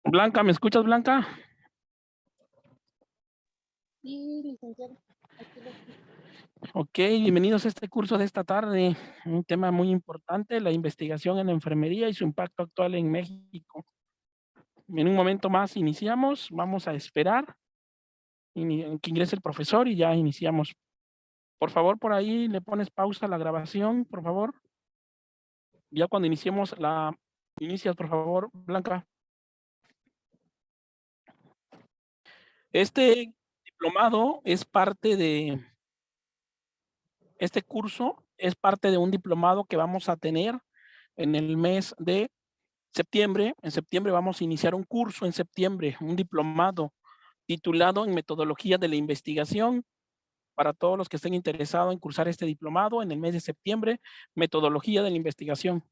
Blanca, ¿me escuchas, Blanca? Sí, licenciado. Aquí lo escucho. Ok, bienvenidos a este curso de esta tarde. Un tema muy importante, la investigación en la enfermería y su impacto actual en México. En un momento más iniciamos, vamos a esperar que ingrese el profesor y ya iniciamos. Por favor, por ahí le pones pausa a la grabación, por favor. Ya cuando iniciemos inicias, por favor, Blanca. Este diplomado es parte de, este curso es parte de un diplomado que vamos a tener en el mes de septiembre. En septiembre vamos a iniciar un curso en septiembre, un diplomado titulado en metodología de la investigación. Para todos los que estén interesados en cursar este diplomado en el mes de septiembre, metodología de la investigación.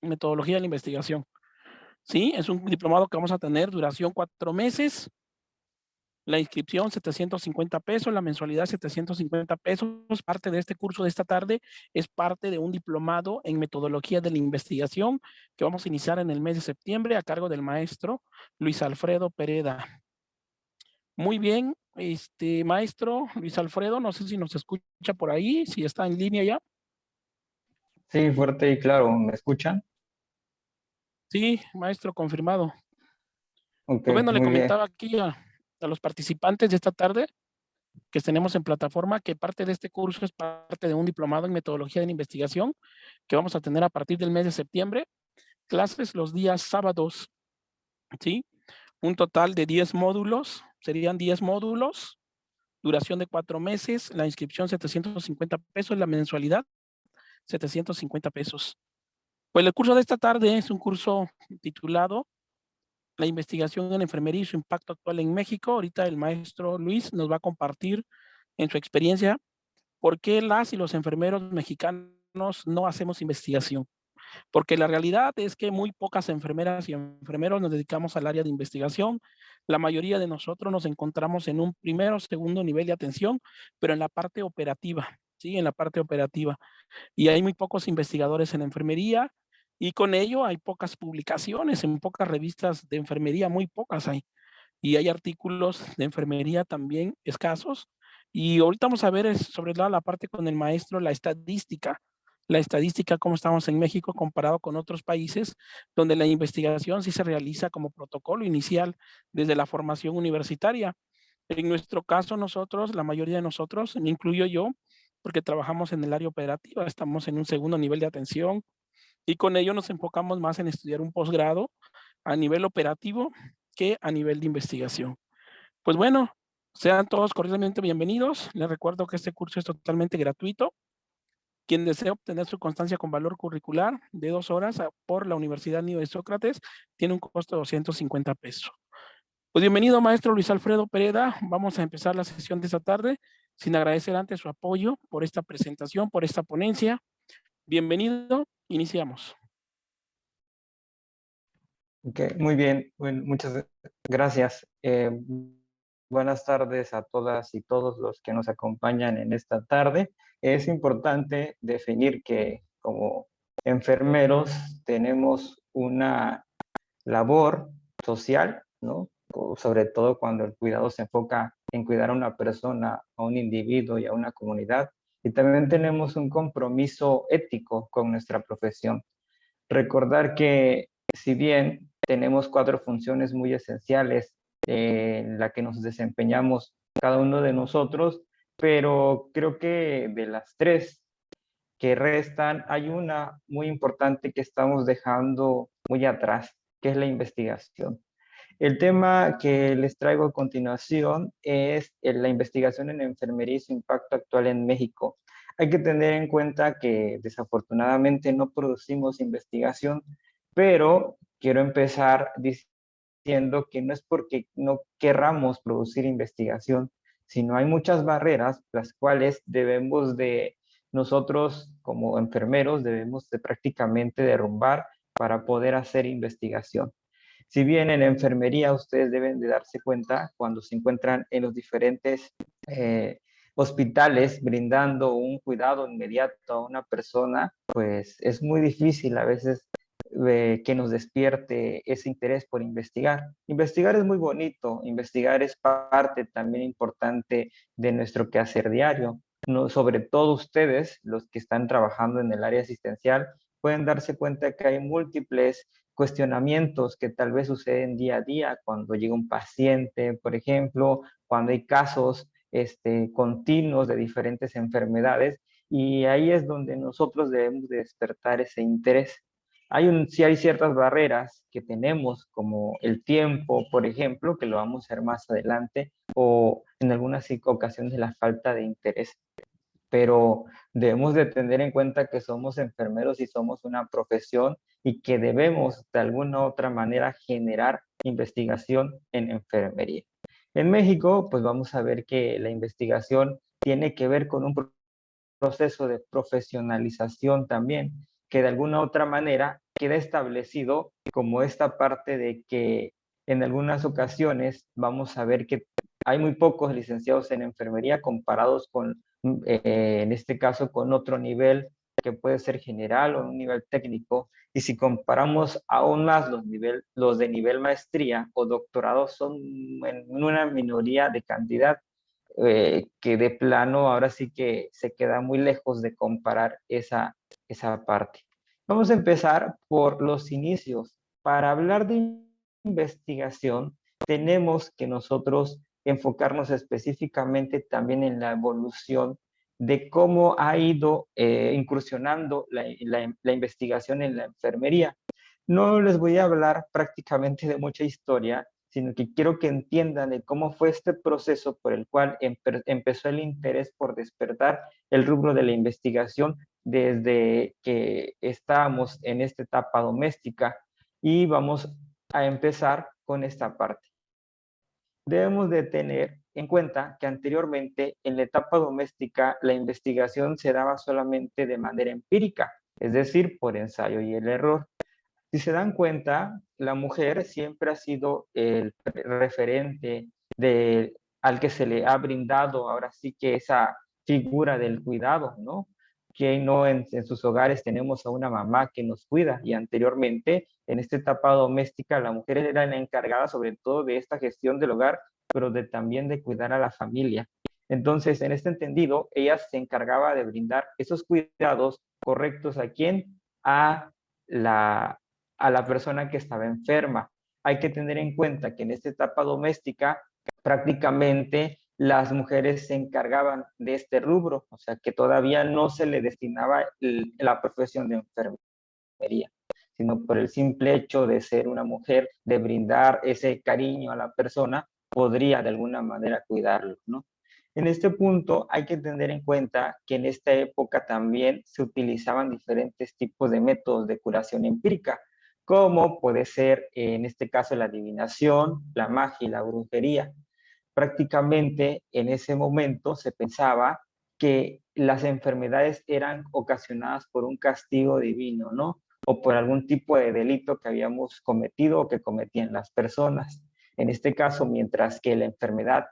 Metodología de la investigación. Sí, es un diplomado que vamos a tener duración 4 meses. La inscripción 750 pesos, la mensualidad 750 pesos. Parte de este curso de esta tarde es parte de un diplomado en metodología de la investigación que vamos a iniciar en el mes de septiembre a cargo del maestro Luis Alfredo Pereda. Muy bien, maestro Luis Alfredo, no sé si nos escucha por ahí, si está en línea ya. Sí, fuerte y claro, ¿me escuchan? Sí, maestro, confirmado. Ok, Pues bueno, le muy bien. comentaba aquí a los participantes de esta tarde que tenemos en plataforma, que parte de este curso es parte de un diplomado en metodología de la investigación que vamos a tener a partir del mes de septiembre, clases los días sábados, ¿sí? Un total de 10 módulos, serían 10 módulos, duración de 4 meses, la inscripción 750 pesos, la mensualidad 750 pesos. Pues el curso de esta tarde es un curso titulado La investigación en enfermería y su impacto actual en México. Ahorita el maestro Luis nos va a compartir en su experiencia por qué las y los enfermeros mexicanos no hacemos investigación. Porque la realidad es que muy pocas enfermeras y enfermeros nos dedicamos al área de investigación. La mayoría de nosotros nos encontramos en un primero o segundo nivel de atención, pero en la parte operativa, ¿sí? En la parte operativa. Y hay muy pocos investigadores en enfermería y con ello hay pocas publicaciones en pocas revistas de enfermería, muy pocas hay. Y hay artículos de enfermería también escasos. Y ahorita vamos a ver sobre la parte con el maestro, la estadística, cómo estamos en México comparado con otros países, donde la investigación sí se realiza como protocolo inicial desde la formación universitaria. En nuestro caso, nosotros, la mayoría de nosotros, me incluyo yo, porque trabajamos en el área operativa, estamos en un segundo nivel de atención y con ello nos enfocamos más en estudiar un posgrado a nivel operativo que a nivel de investigación. Pues bueno, sean todos cordialmente bienvenidos. Les recuerdo que este curso es totalmente gratuito. Quien desea obtener su constancia con valor curricular de 2 horas por la Universidad Nido de Sócrates tiene un costo de 250 pesos. Pues bienvenido, maestro Luis Alfredo Pereda. Vamos a empezar la sesión de esta tarde sin agradecer antes su apoyo por esta presentación, por esta ponencia. Bienvenido, iniciamos. Ok, muy bien. Bueno, muchas gracias. Buenas tardes a todas y todos los que nos acompañan en esta tarde. Es importante definir que como enfermeros tenemos una labor social, ¿no? Sobre todo cuando el cuidado se enfoca en cuidar a una persona, a un individuo y a una comunidad. Y también tenemos un compromiso ético con nuestra profesión. Recordar que si bien tenemos 4 funciones muy esenciales en la que nos desempeñamos cada uno de nosotros, pero creo que de las 3 que restan, hay una muy importante que estamos dejando muy atrás, que es la investigación. El tema que les traigo a continuación es la investigación en enfermería y su impacto actual en México. Hay que tener en cuenta que desafortunadamente no producimos investigación, pero quiero empezar diciendo que no es porque no querramos producir investigación, sino hay muchas barreras las cuales debemos de nosotros como enfermeros debemos de prácticamente derrumbar para poder hacer investigación. Si bien en enfermería ustedes deben de darse cuenta cuando se encuentran en los diferentes hospitales brindando un cuidado inmediato a una persona, pues es muy difícil a veces que nos despierte ese interés por investigar. Investigar es muy bonito, investigar es parte también importante de nuestro quehacer diario. No, sobre todo ustedes, los que están trabajando en el área asistencial, pueden darse cuenta que hay múltiples cuestionamientos que tal vez suceden día a día cuando llega un paciente, por ejemplo, cuando hay casos continuos de diferentes enfermedades, y ahí es donde nosotros debemos de despertar ese interés. Sí hay ciertas barreras que tenemos, como el tiempo, por ejemplo, que lo vamos a ver más adelante, o en algunas ocasiones la falta de interés. Pero debemos de tener en cuenta que somos enfermeros y somos una profesión y que debemos de alguna u otra manera generar investigación en enfermería. En México, pues vamos a ver que la investigación tiene que ver con un proceso de profesionalización también, que de alguna otra manera queda establecido como esta parte de que en algunas ocasiones vamos a ver que hay muy pocos licenciados en enfermería comparados con, en este caso, con otro nivel que puede ser general o un nivel técnico. Y si comparamos aún más los de nivel maestría o doctorado, son en una minoría de cantidad, que de plano ahora sí que se queda muy lejos de comparar esa parte. Vamos a empezar por los inicios. Para hablar de investigación, tenemos que nosotros enfocarnos específicamente también en la evolución de cómo ha ido incursionando la investigación en la enfermería. No les voy a hablar prácticamente de mucha historia, sino que quiero que entiendan de cómo fue este proceso por el cual empezó el interés por despertar el rubro de la investigación desde que estábamos en esta etapa doméstica, y vamos a empezar con esta parte. Debemos de tener en cuenta que anteriormente en la etapa doméstica la investigación se daba solamente de manera empírica, es decir, por ensayo y el error. Si se dan cuenta, la mujer siempre ha sido el referente al que se le ha brindado ahora sí que esa figura del cuidado, ¿no? Que no en sus hogares tenemos a una mamá que nos cuida, y anteriormente en esta etapa doméstica la mujer era la encargada sobre todo de esta gestión del hogar, pero también de cuidar a la familia. Entonces, en este entendido, ella se encargaba de brindar esos cuidados correctos ¿a quién? La, a la persona que estaba enferma. Hay que tener en cuenta que en esta etapa doméstica prácticamente las mujeres se encargaban de este rubro, o sea que todavía no se le destinaba la profesión de enfermería, sino por el simple hecho de ser una mujer, de brindar ese cariño a la persona, podría de alguna manera cuidarlo, ¿no? En este punto hay que tener en cuenta que en esta época también se utilizaban diferentes tipos de métodos de curación empírica, como puede ser en este caso la adivinación, la magia y la brujería. Prácticamente en ese momento se pensaba que las enfermedades eran ocasionadas por un castigo divino, ¿no? O por algún tipo de delito que habíamos cometido o que cometían las personas. En este caso, mientras que la enfermedad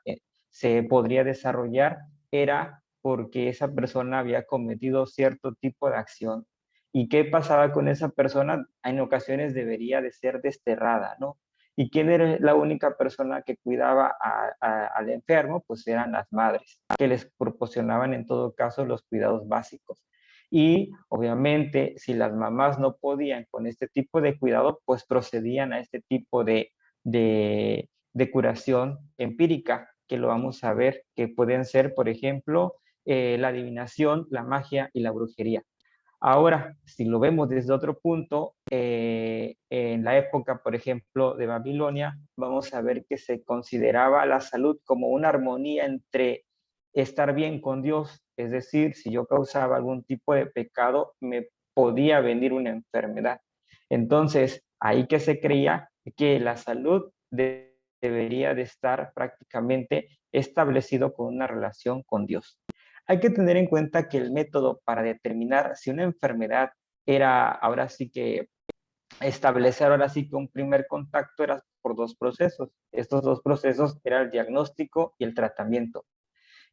se podría desarrollar, era porque esa persona había cometido cierto tipo de acción. ¿Y qué pasaba con esa persona? En ocasiones debería de ser desterrada, ¿no? ¿Y quién era la única persona que cuidaba al enfermo? Pues eran las madres, que les proporcionaban en todo caso los cuidados básicos. Y obviamente, si las mamás no podían con este tipo de cuidado, pues procedían a este tipo de curación empírica, que lo vamos a ver, que pueden ser, por ejemplo, la adivinación, la magia y la brujería. Ahora, si lo vemos desde otro punto, en la época, por ejemplo, de Babilonia, vamos a ver que se consideraba la salud como una armonía entre estar bien con Dios, es decir, si yo causaba algún tipo de pecado, me podía venir una enfermedad. Entonces, ahí que se creía que la salud debería de estar prácticamente establecido con una relación con Dios. Hay que tener en cuenta que el método para determinar si una enfermedad era, ahora sí que establecer ahora sí que un primer contacto era por dos procesos. Estos dos procesos eran el diagnóstico y el tratamiento.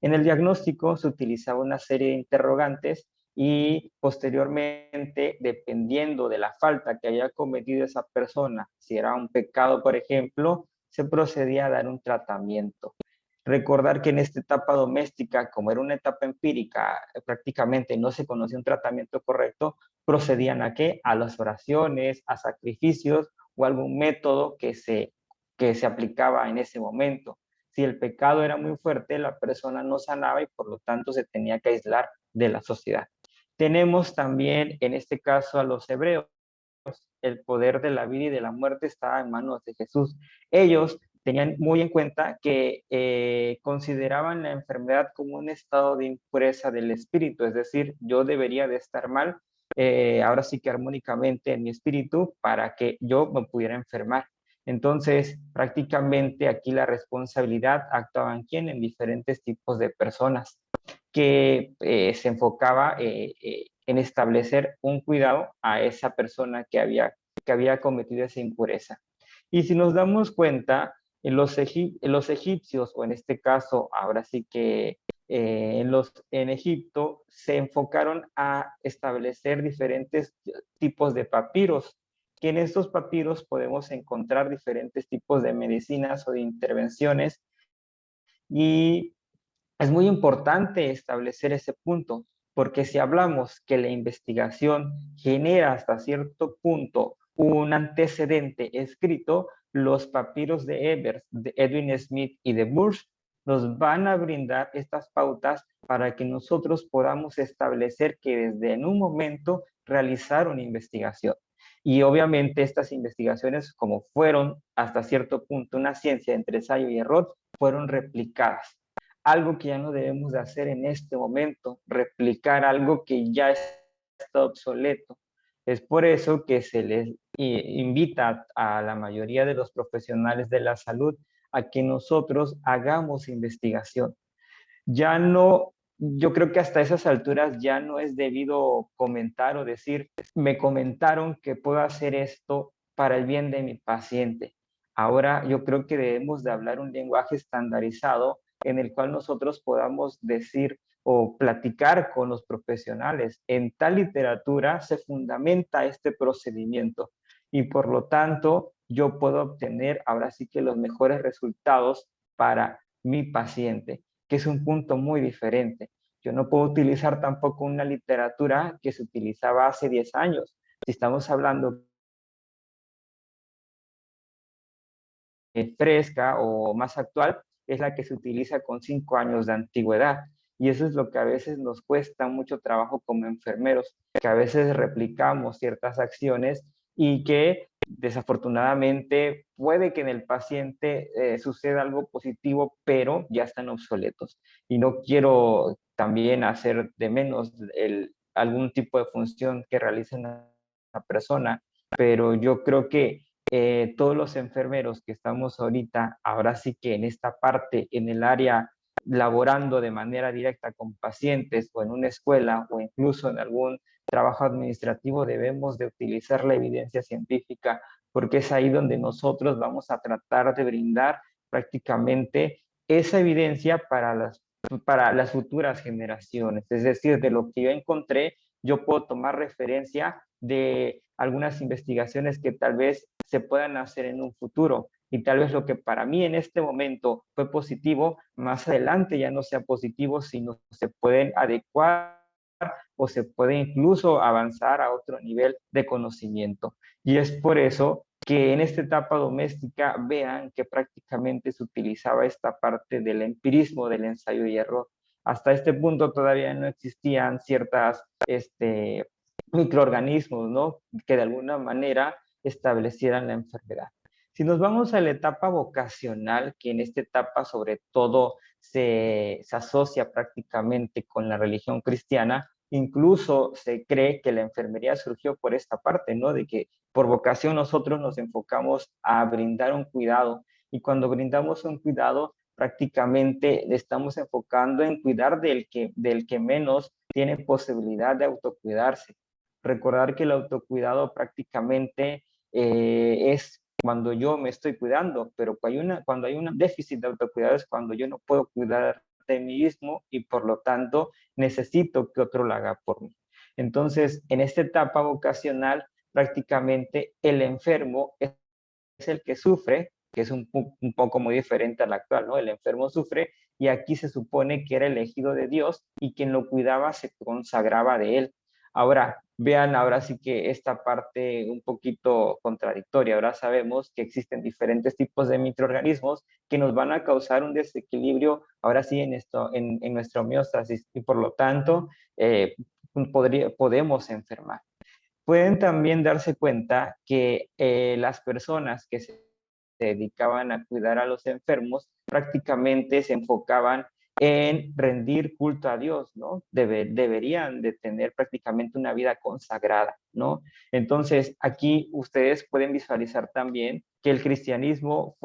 En el diagnóstico se utilizaba una serie de interrogantes y posteriormente, dependiendo de la falta que haya cometido esa persona, si era un pecado, por ejemplo, se procedía a dar un tratamiento. Recordar que en esta etapa doméstica, como era una etapa empírica, prácticamente no se conocía un tratamiento correcto, procedían ¿a qué? A las oraciones, a sacrificios o algún método que se aplicaba en ese momento. Si el pecado era muy fuerte, la persona no sanaba y por lo tanto se tenía que aislar de la sociedad. Tenemos también en este caso a los hebreos. El poder de la vida y de la muerte estaba en manos de Jesús. Ellos tenían muy en cuenta que consideraban la enfermedad como un estado de impureza del espíritu, es decir, yo debería de estar mal, ahora sí que armónicamente en mi espíritu, para que yo me pudiera enfermar. Entonces, prácticamente aquí la responsabilidad actuaba en quién, en diferentes tipos de personas que se enfocaba en establecer un cuidado a esa persona que había cometido esa impureza. Y si nos damos cuenta, los egipcios, o en este caso, ahora sí que en Egipto, se enfocaron a establecer diferentes tipos de papiros, que en estos papiros podemos encontrar diferentes tipos de medicinas o de intervenciones, y es muy importante establecer ese punto, porque si hablamos que la investigación genera hasta cierto punto un antecedente escrito, los papiros de Ebers, de Edwin Smith y de Bursch nos van a brindar estas pautas para que nosotros podamos establecer que desde en un momento realizar una investigación. Y obviamente estas investigaciones, como fueron hasta cierto punto una ciencia entre ensayo y error, fueron replicadas. Algo que ya no debemos de hacer en este momento, replicar algo que ya está obsoleto. Es por eso que se les invita a la mayoría de los profesionales de la salud a que nosotros hagamos investigación. Ya no, yo creo que hasta esas alturas ya no es debido comentar o decir, me comentaron que puedo hacer esto para el bien de mi paciente. Ahora yo creo que debemos de hablar un lenguaje estandarizado en el cual nosotros podamos decir o platicar con los profesionales. En tal literatura se fundamenta este procedimiento y por lo tanto yo puedo obtener ahora sí que los mejores resultados para mi paciente, que es un punto muy diferente. Yo no puedo utilizar tampoco una literatura que se utilizaba hace 10 años. Si estamos hablando fresca o más actual, es la que se utiliza con 5 años de antigüedad. Y eso es lo que a veces nos cuesta mucho trabajo como enfermeros, que a veces replicamos ciertas acciones y que desafortunadamente puede que en el paciente suceda algo positivo, pero ya están obsoletos. Y no quiero también hacer de menos algún tipo de función que realice una persona, pero yo creo que todos los enfermeros que estamos ahorita, ahora sí que en esta parte, en el área laborando de manera directa con pacientes o en una escuela o incluso en algún trabajo administrativo, debemos de utilizar la evidencia científica porque es ahí donde nosotros vamos a tratar de brindar prácticamente esa evidencia para las futuras generaciones. Es decir, de lo que yo encontré, yo puedo tomar referencia de algunas investigaciones que tal vez se puedan hacer en un futuro. Y tal vez lo que para mí en este momento fue positivo, más adelante ya no sea positivo, sino se pueden adecuar o se puede incluso avanzar a otro nivel de conocimiento. Y es por eso que en esta etapa doméstica vean que prácticamente se utilizaba esta parte del empirismo, del ensayo y error. Hasta este punto todavía no existían ciertas microorganismos, ¿no? Que de alguna manera establecieran la enfermedad. Si nos vamos a la etapa vocacional, que en esta etapa sobre todo se asocia prácticamente con la religión cristiana, incluso se cree que la enfermería surgió por esta parte, ¿no? De que por vocación nosotros nos enfocamos a brindar un cuidado y cuando brindamos un cuidado prácticamente estamos enfocando en cuidar del que menos tiene posibilidad de autocuidarse. Recordar que el autocuidado prácticamente es cuando yo me estoy cuidando, pero cuando hay un déficit de autocuidado es cuando yo no puedo cuidar de mí mismo y por lo tanto necesito que otro lo haga por mí. Entonces, en esta etapa vocacional, prácticamente el enfermo es el que sufre, que es un poco muy diferente al actual, ¿no? El enfermo sufre y aquí se supone que era elegido de Dios y quien lo cuidaba se consagraba de él. Ahora, vean ahora sí que esta parte un poquito contradictoria. Ahora sabemos que existen diferentes tipos de microorganismos que nos van a causar un desequilibrio, ahora sí, en nuestra homeostasis y por lo tanto podemos enfermar. Pueden también darse cuenta que las personas que se dedicaban a cuidar a los enfermos prácticamente se enfocaban en rendir culto a Dios, ¿no? Deberían de tener prácticamente una vida consagrada, ¿no? Entonces, aquí ustedes pueden visualizar también que el cristianismo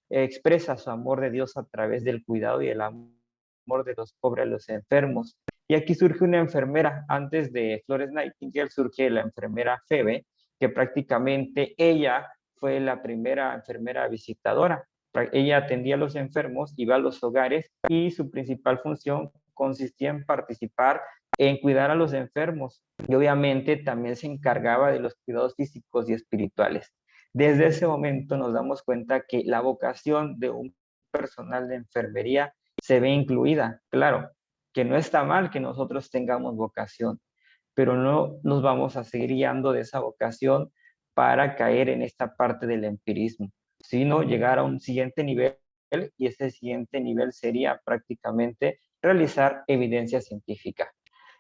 expresa su amor de Dios a través del cuidado y el amor de los pobres, los enfermos. Y aquí surge una enfermera, antes de Florence Nightingale surge la enfermera Phoebe, que prácticamente ella fue la primera enfermera visitadora. Ella atendía a los enfermos, iba a los hogares y su principal función consistía en participar en cuidar a los enfermos y obviamente también se encargaba de los cuidados físicos y espirituales. Desde ese momento nos damos cuenta que la vocación de un personal de enfermería se ve incluida. Claro, que no está mal que nosotros tengamos vocación, pero no nos vamos a seguir guiando de esa vocación para caer en esta parte del empirismo, sino llegar a un siguiente nivel y ese siguiente nivel sería prácticamente realizar evidencia científica.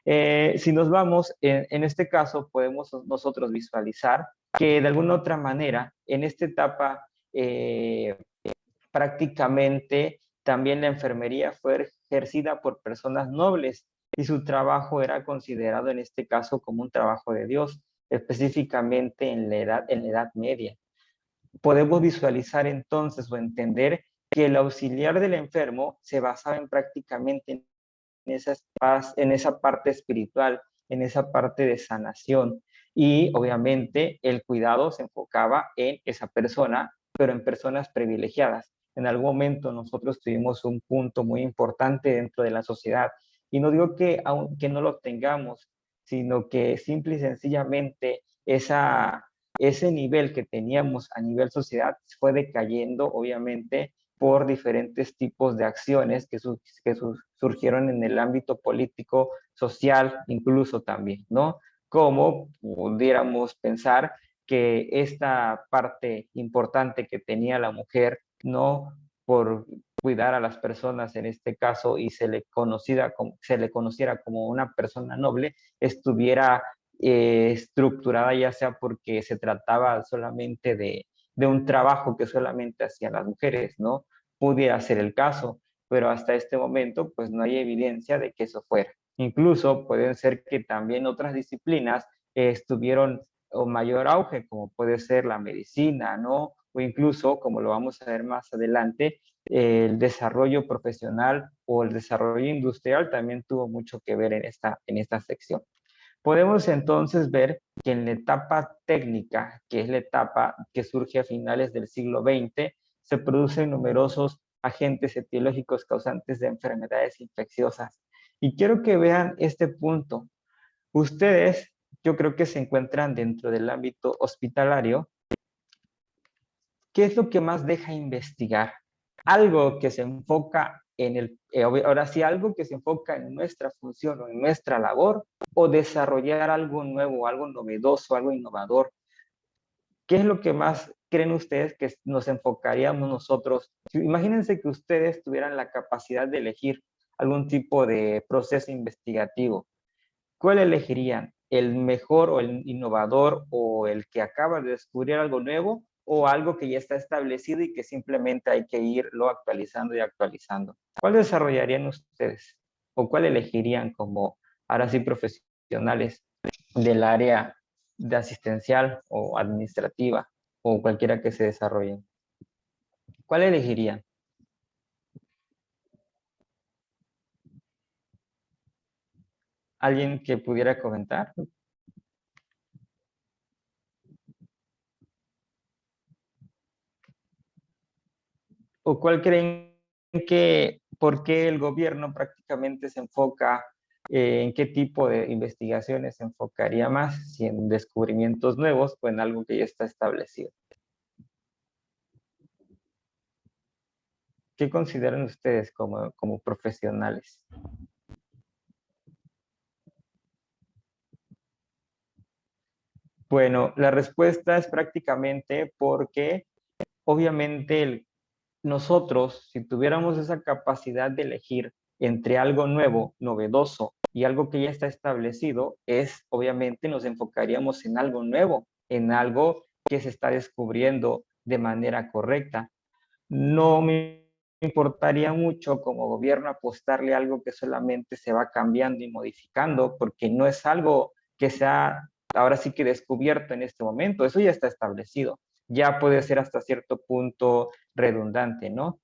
Si nos vamos, en este caso podemos nosotros visualizar que de alguna otra manera en esta etapa prácticamente también la enfermería fue ejercida por personas nobles y su trabajo era considerado en este caso como un trabajo de Dios, específicamente en la edad media. Podemos visualizar entonces o entender que el auxiliar del enfermo se basaba en prácticamente en esa parte espiritual, en esa parte de sanación. Y obviamente el cuidado se enfocaba en esa persona, pero en personas privilegiadas. En algún momento nosotros tuvimos un punto muy importante dentro de la sociedad. Y no digo que aunque no lo tengamos, sino que simple y sencillamente ese nivel que teníamos a nivel sociedad fue decayendo, obviamente, por diferentes tipos de acciones que surgieron en el ámbito político, social, incluso también, ¿no? Como pudiéramos pensar que esta parte importante que tenía la mujer, ¿no? Por cuidar a las personas en este caso y se le conociera como una persona noble, estuviera estructurada ya sea porque se trataba solamente de un trabajo que solamente hacían las mujeres, ¿no? Pudiera ser el caso, pero hasta este momento pues no hay evidencia de que eso fuera. Incluso pueden ser que también otras disciplinas estuvieron o mayor auge, como puede ser la medicina, ¿no? O incluso, como lo vamos a ver más adelante, el desarrollo profesional o el desarrollo industrial también tuvo mucho que ver en esta sección. Podemos entonces ver que en la etapa técnica, que es la etapa que surge a finales del siglo XX, se producen numerosos agentes etiológicos causantes de enfermedades infecciosas. Y quiero que vean este punto. Ustedes, yo creo que se encuentran dentro del ámbito hospitalario. ¿Qué es lo que más deja investigar? Algo que se enfoca ahora sí, algo que se enfoca en nuestra función o en nuestra labor, o desarrollar algo nuevo, algo novedoso, algo innovador. ¿Qué es lo que más creen ustedes que nos enfocaríamos nosotros? Imagínense que ustedes tuvieran la capacidad de elegir algún tipo de proceso investigativo. ¿Cuál elegirían? ¿El mejor o el innovador o el que acaba de descubrir algo nuevo o algo que ya está establecido y que simplemente hay que irlo actualizando y actualizando? ¿Cuál desarrollarían ustedes? ¿O cuál elegirían como ahora sí profesionales del área de asistencial o administrativa o cualquiera que se desarrolle? ¿Cuál elegirían? ¿Alguien que pudiera comentar? ¿O cuál creen por qué el gobierno prácticamente se enfoca en qué tipo de investigaciones se enfocaría más, si en descubrimientos nuevos o en algo que ya está establecido. ¿Qué consideran ustedes como profesionales? Bueno, la respuesta es prácticamente porque obviamente nosotros, si tuviéramos esa capacidad de elegir entre algo nuevo, novedoso y algo que ya está establecido, obviamente nos enfocaríamos en algo nuevo, en algo que se está descubriendo de manera correcta. No me importaría mucho como gobierno apostarle a algo que solamente se va cambiando y modificando, porque no es algo que sea ahora sí que descubierto en este momento, eso ya está establecido, ya puede ser hasta cierto punto redundante, ¿no?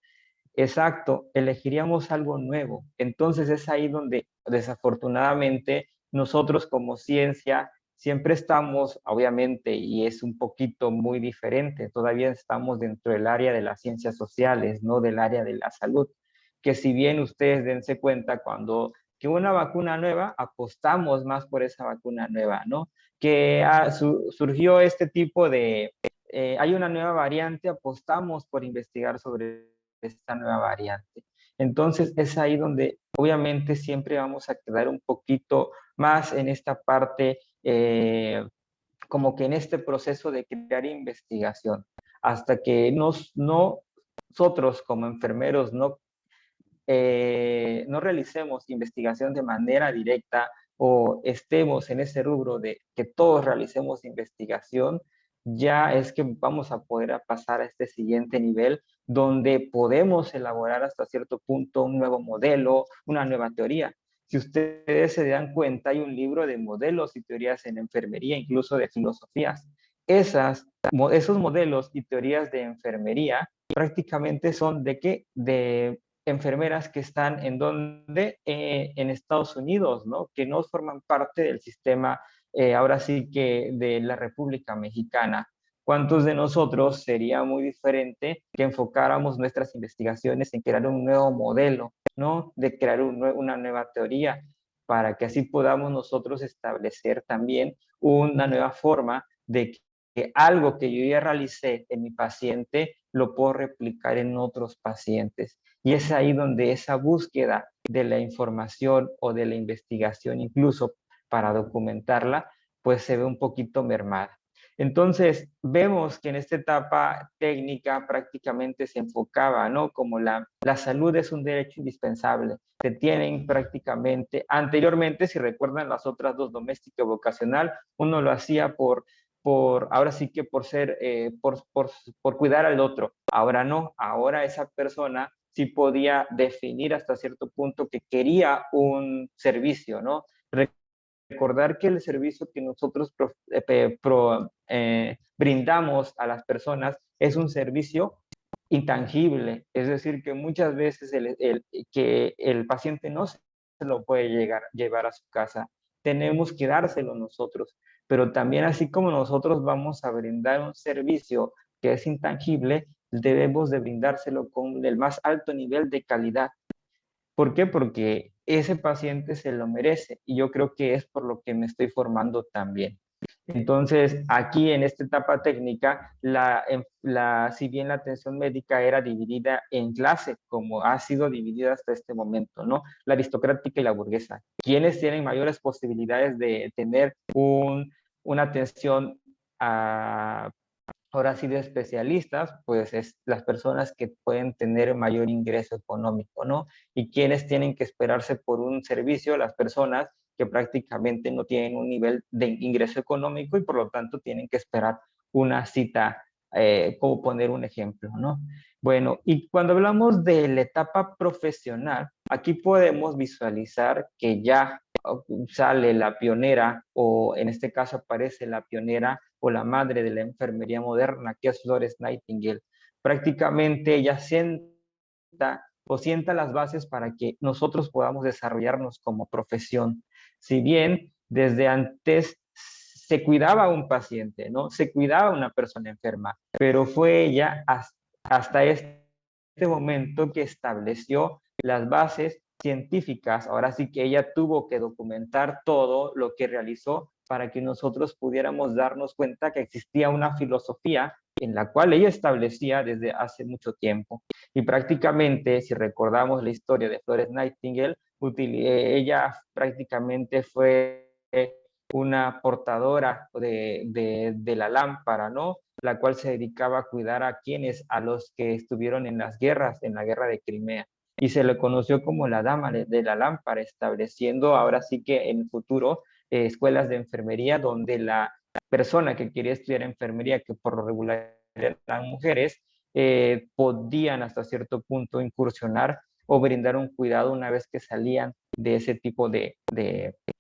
Exacto, elegiríamos algo nuevo. Entonces es ahí donde desafortunadamente nosotros como ciencia siempre estamos, obviamente, y es un poquito muy diferente, todavía estamos dentro del área de las ciencias sociales, no del área de la salud, que si bien ustedes dense cuenta cuando que una vacuna nueva, apostamos más por esa vacuna nueva, ¿no? Que surgió este tipo de, hay una nueva variante, apostamos por investigar sobre esta nueva variante. Entonces es ahí donde obviamente siempre vamos a quedar un poquito más en esta parte, como que en este proceso de crear investigación, hasta que nosotros como enfermeros no realicemos investigación de manera directa o estemos en ese rubro de que todos realicemos investigación, ya es que vamos a poder pasar a este siguiente nivel donde podemos elaborar hasta cierto punto un nuevo modelo, una nueva teoría. Si ustedes se dan cuenta, hay un libro de modelos y teorías en enfermería, incluso de filosofías. Esos modelos y teorías de enfermería prácticamente son de qué? De enfermeras que están en donde, en Estados Unidos, ¿no? Que no forman parte del sistema, ahora sí que de la República Mexicana. ¿Cuántos de nosotros sería muy diferente que enfocáramos nuestras investigaciones en crear un nuevo modelo, ¿no? De crear una nueva teoría para que así podamos nosotros establecer también una nueva forma de que algo que yo ya realicé en mi paciente lo puedo replicar en otros pacientes. Y es ahí donde esa búsqueda de la información o de la investigación, incluso para documentarla, pues se ve un poquito mermada. Entonces, vemos que en esta etapa técnica prácticamente se enfocaba, ¿no? Como la salud es un derecho indispensable. Se tienen prácticamente, anteriormente, si recuerdan las otras dos, doméstica y vocacional, uno lo hacía ahora sí que por ser, por cuidar al otro. Ahora no, ahora esa persona sí podía definir hasta cierto punto que quería un servicio, ¿no? Recordar que el servicio que nosotros brindamos a las personas es un servicio intangible, es decir, que muchas veces que el paciente no se lo puede llevar a su casa, tenemos que dárselo nosotros, pero también así como nosotros vamos a brindar un servicio que es intangible, debemos de brindárselo con el más alto nivel de calidad. ¿Por qué? Porque ese paciente se lo merece y yo creo que es por lo que me estoy formando también. Entonces, aquí en esta etapa técnica, si bien la atención médica era dividida en clases, como ha sido dividida hasta este momento, ¿no? La aristocrática y la burguesa. ¿Quiénes tienen mayores posibilidades de tener una atención ahora sí de especialistas, pues es las personas que pueden tener mayor ingreso económico, ¿no? Y quienes tienen que esperarse por un servicio, las personas que prácticamente no tienen un nivel de ingreso económico y por lo tanto tienen que esperar una cita, como poner un ejemplo, ¿no? Bueno, y cuando hablamos de la etapa profesional, aquí podemos visualizar que ya sale la pionera, o en este caso aparece la pionera o la madre de la enfermería moderna, que es Florence Nightingale. Prácticamente ella sienta las bases para que nosotros podamos desarrollarnos como profesión. Si bien desde antes se cuidaba a un paciente, ¿no? Se cuidaba a una persona enferma, pero fue ella hasta este momento que estableció las bases científicas. Ahora sí que ella tuvo que documentar todo lo que realizó para que nosotros pudiéramos darnos cuenta que existía una filosofía en la cual ella establecía desde hace mucho tiempo. Y prácticamente, si recordamos la historia de Florence Nightingale, ella prácticamente fue una portadora de la lámpara, ¿no? La cual se dedicaba a cuidar a los que estuvieron en las guerras, en la guerra de Crimea. Y se le conoció como la dama de la lámpara, estableciendo ahora sí que en el futuro escuelas de enfermería donde la persona que quería estudiar enfermería, que por lo regular eran mujeres, podían hasta cierto punto incursionar o brindar un cuidado una vez que salían de ese tipo de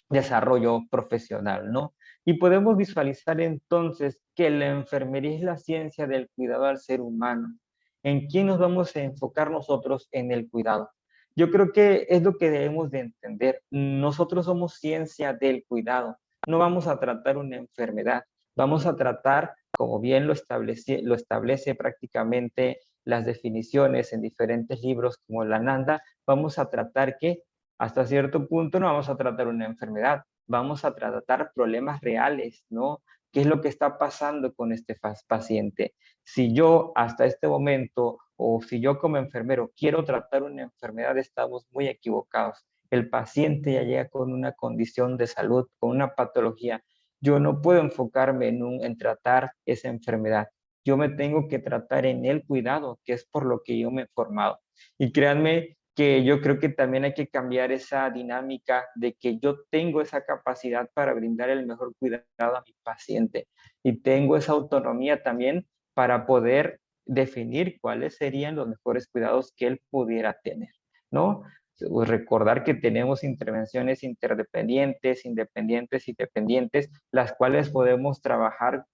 desarrollo profesional, ¿no? Y podemos visualizar entonces que la enfermería es la ciencia del cuidado al ser humano. ¿En quién nos vamos a enfocar nosotros en el cuidado? Yo creo que es lo que debemos de entender. Nosotros somos ciencia del cuidado. No vamos a tratar una enfermedad. Vamos a tratar, como bien lo establece prácticamente las definiciones en diferentes libros como la Nanda, vamos a tratar que hasta cierto punto no vamos a tratar una enfermedad, vamos a tratar problemas reales, ¿no? ¿Qué es lo que está pasando con este paciente? Si yo hasta este momento o si yo como enfermero quiero tratar una enfermedad, estamos muy equivocados. El paciente ya llega con una condición de salud, con una patología. Yo no puedo enfocarme en tratar esa enfermedad. Yo me tengo que tratar en el cuidado, que es por lo que yo me he formado. Y créanme que yo creo que también hay que cambiar esa dinámica de que yo tengo esa capacidad para brindar el mejor cuidado a mi paciente y tengo esa autonomía también para poder definir cuáles serían los mejores cuidados que él pudiera tener, ¿no? Pues recordar que tenemos intervenciones interdependientes, independientes y dependientes, las cuales podemos trabajar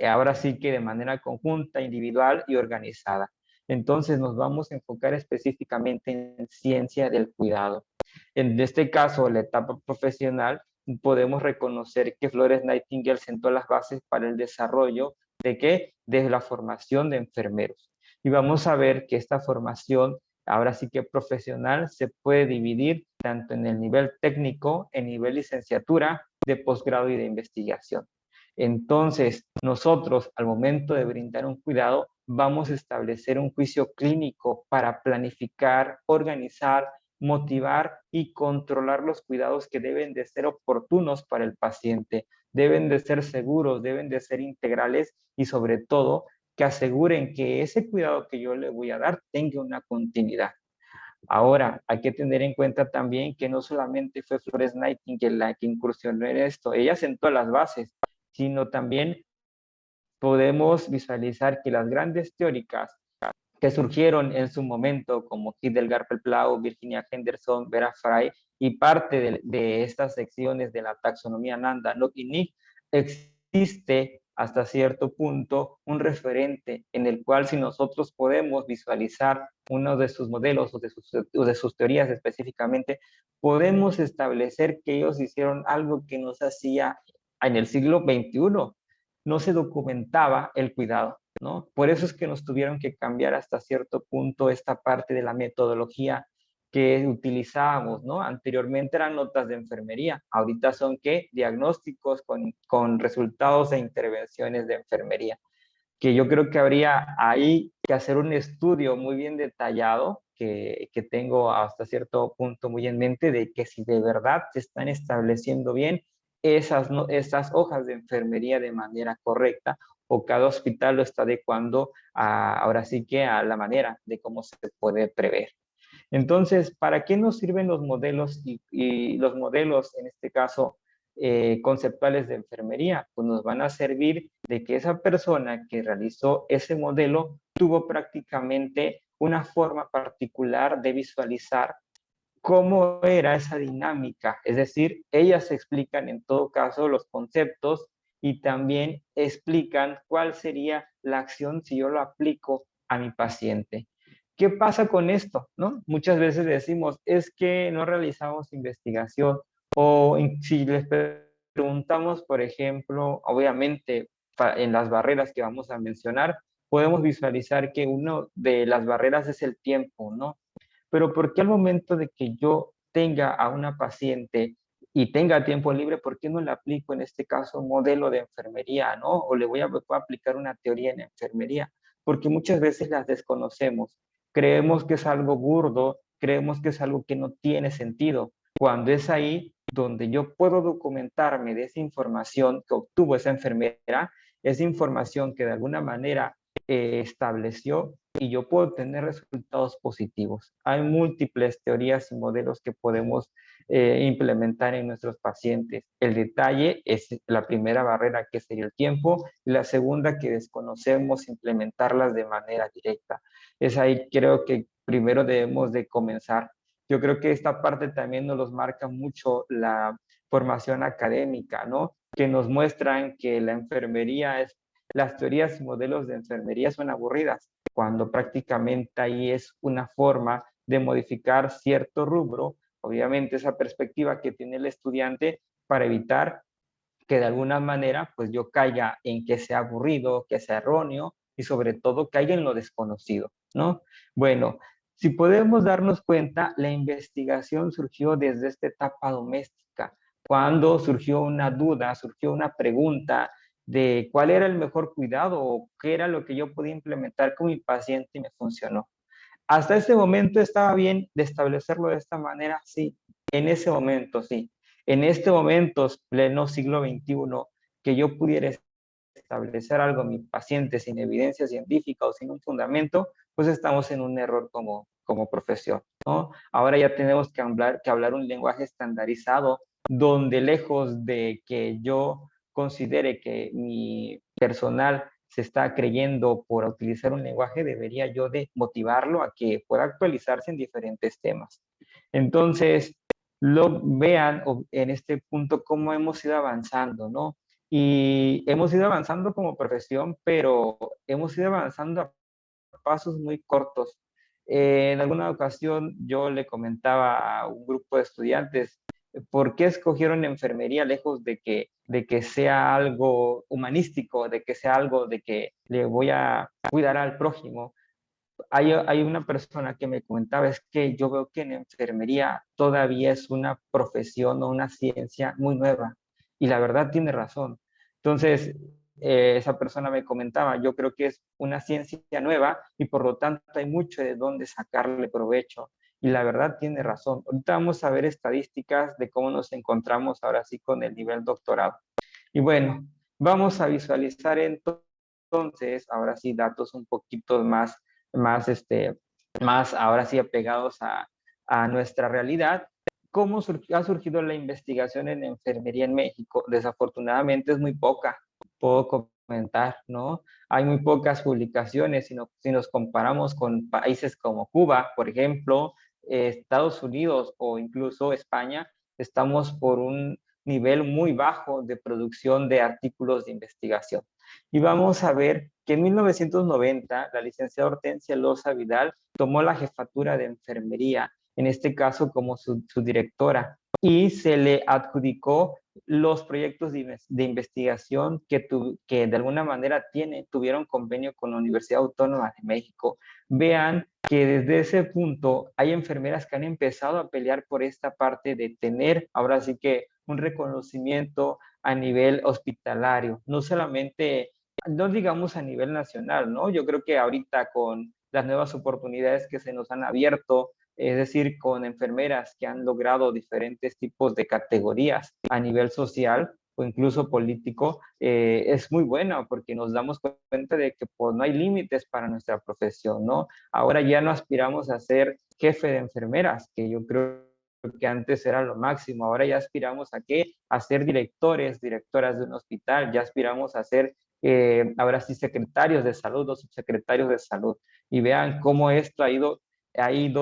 ahora sí que de manera conjunta, individual y organizada. Entonces nos vamos a enfocar específicamente en ciencia del cuidado. En este caso, la etapa profesional, podemos reconocer que Florence Nightingale sentó las bases para el desarrollo de qué? De la formación de enfermeros. Y vamos a ver que esta formación, ahora sí que profesional, se puede dividir tanto en el nivel técnico, en nivel licenciatura, de posgrado y de investigación. Entonces, nosotros al momento de brindar un cuidado, vamos a establecer un juicio clínico para planificar, organizar, motivar y controlar los cuidados que deben de ser oportunos para el paciente. Deben de ser seguros, deben de ser integrales y sobre todo que aseguren que ese cuidado que yo le voy a dar tenga una continuidad. Ahora, hay que tener en cuenta también que no solamente fue Florence Nightingale la que incursionó en esto, ella sentó las bases, sino también podemos visualizar que las grandes teóricas que surgieron en su momento, como Hildegard Pelplau, Virginia Henderson, Vera Fry, y parte de estas secciones de la taxonomía Nanda, Locke y Nick, existe hasta cierto punto un referente en el cual si nosotros podemos visualizar uno de sus modelos o de sus teorías específicamente, podemos establecer que ellos hicieron algo que nos hacía en el siglo XXI. No se documentaba el cuidado, ¿no? Por eso es que nos tuvieron que cambiar hasta cierto punto esta parte de la metodología que utilizábamos, ¿no? Anteriormente eran notas de enfermería, ahorita son ¿qué? Diagnósticos con resultados e intervenciones de enfermería, que yo creo que habría ahí que hacer un estudio muy bien detallado, que tengo hasta cierto punto muy en mente, de que si de verdad se están estableciendo bien esas hojas de enfermería de manera correcta, o cada hospital lo está adecuando ahora sí que a la manera de cómo se puede prever. Entonces, ¿para qué nos sirven los modelos y los modelos, en este caso, conceptuales de enfermería? Pues nos van a servir de que esa persona que realizó ese modelo tuvo prácticamente una forma particular de visualizar cómo era esa dinámica. Es decir, ellas explican en todo caso los conceptos y también explican cuál sería la acción si yo lo aplico a mi paciente. ¿Qué pasa con esto? ¿No? Muchas veces decimos, es que no realizamos investigación o si les preguntamos, por ejemplo, obviamente en las barreras que vamos a mencionar, podemos visualizar que una de las barreras es el tiempo, ¿no? pero ¿por qué al momento de que yo tenga a una paciente y tenga tiempo libre, por qué no le aplico en este caso un modelo de enfermería, ¿no? O le voy a aplicar una teoría en enfermería, porque muchas veces las desconocemos. Creemos que es algo burdo, creemos que es algo que no tiene sentido, cuando es ahí donde yo puedo documentarme de esa información que obtuvo esa enfermera, esa información que de alguna manera estableció, y yo puedo tener resultados positivos. Hay múltiples teorías y modelos que podemos implementar en nuestros pacientes. El detalle es la primera barrera, que sería el tiempo, y la segunda, que desconocemos implementarlas de manera directa. Es ahí, creo que primero debemos de comenzar. Yo creo que esta parte también nos marca mucho la formación académica, ¿no? Que nos muestran que la enfermería es, las teorías y modelos de enfermería son aburridas, cuando prácticamente ahí es una forma de modificar cierto rubro, obviamente esa perspectiva que tiene el estudiante, para evitar que de alguna manera pues yo caiga en que sea aburrido, que sea erróneo, y sobre todo caiga en lo desconocido, ¿no? Bueno, si podemos darnos cuenta, la investigación surgió desde esta etapa doméstica, cuando surgió una duda, surgió una pregunta de cuál era el mejor cuidado o qué era lo que yo podía implementar con mi paciente y me funcionó. Hasta ese momento estaba bien de establecerlo de esta manera, sí, en ese momento, sí. En este momento, pleno siglo XXI, que yo pudiera establecer algo en mi paciente sin evidencia científica o sin un fundamento, pues estamos en un error como profesión, ¿no? Ahora ya tenemos que hablar un lenguaje estandarizado, donde lejos de que yo considere que mi personal se está creyendo por utilizar un lenguaje, debería yo de motivarlo a que pueda actualizarse en diferentes temas. Entonces, lo vean en este punto cómo hemos ido avanzando, ¿no? Y hemos ido avanzando como profesión, pero hemos ido avanzando a pasos muy cortos. En alguna ocasión yo le comentaba a un grupo de estudiantes por qué escogieron enfermería lejos de que sea algo humanístico, de que sea algo de que le voy a cuidar al prójimo. Hay una persona que me comentaba, es que yo veo que en enfermería todavía es una profesión o una ciencia muy nueva. Y la verdad tiene razón. Entonces, esa persona me comentaba, yo creo que es una ciencia nueva y por lo tanto hay mucho de dónde sacarle provecho. Y la verdad tiene razón. Ahorita vamos a ver estadísticas de cómo nos encontramos ahora sí con el nivel doctorado. Y bueno, vamos a visualizar entonces, ahora sí, datos un poquito más ahora sí apegados a nuestra realidad. ¿Cómo ha surgido la investigación en enfermería en México? Desafortunadamente es muy poca, puedo comentar, ¿no? Hay muy pocas publicaciones, si nos comparamos con países como Cuba, por ejemplo, Estados Unidos o incluso España, estamos por un nivel muy bajo de producción de artículos de investigación. Y vamos a ver que en 1990 la licenciada Hortensia Loza Vidal tomó la jefatura de enfermería, en este caso como su directora, y se le adjudicó los proyectos de investigación que de alguna manera tuvieron convenio con la Universidad Autónoma de México. Vean que desde ese punto hay enfermeras que han empezado a pelear por esta parte de tener ahora sí que un reconocimiento a nivel hospitalario, no solamente, no digamos a nivel nacional, ¿no? Yo creo que ahorita con las nuevas oportunidades que se nos han abierto, es decir, con enfermeras que han logrado diferentes tipos de categorías a nivel social o incluso político, es muy bueno porque nos damos cuenta de que pues, no hay límites para nuestra profesión, ¿no? Ahora ya no aspiramos a ser jefe de enfermeras, que yo creo que antes era lo máximo. Ahora ya aspiramos a qué? A ser directores, directoras de un hospital, ya aspiramos a ser ahora sí secretarios de salud o subsecretarios de salud. Y vean cómo esto ha ido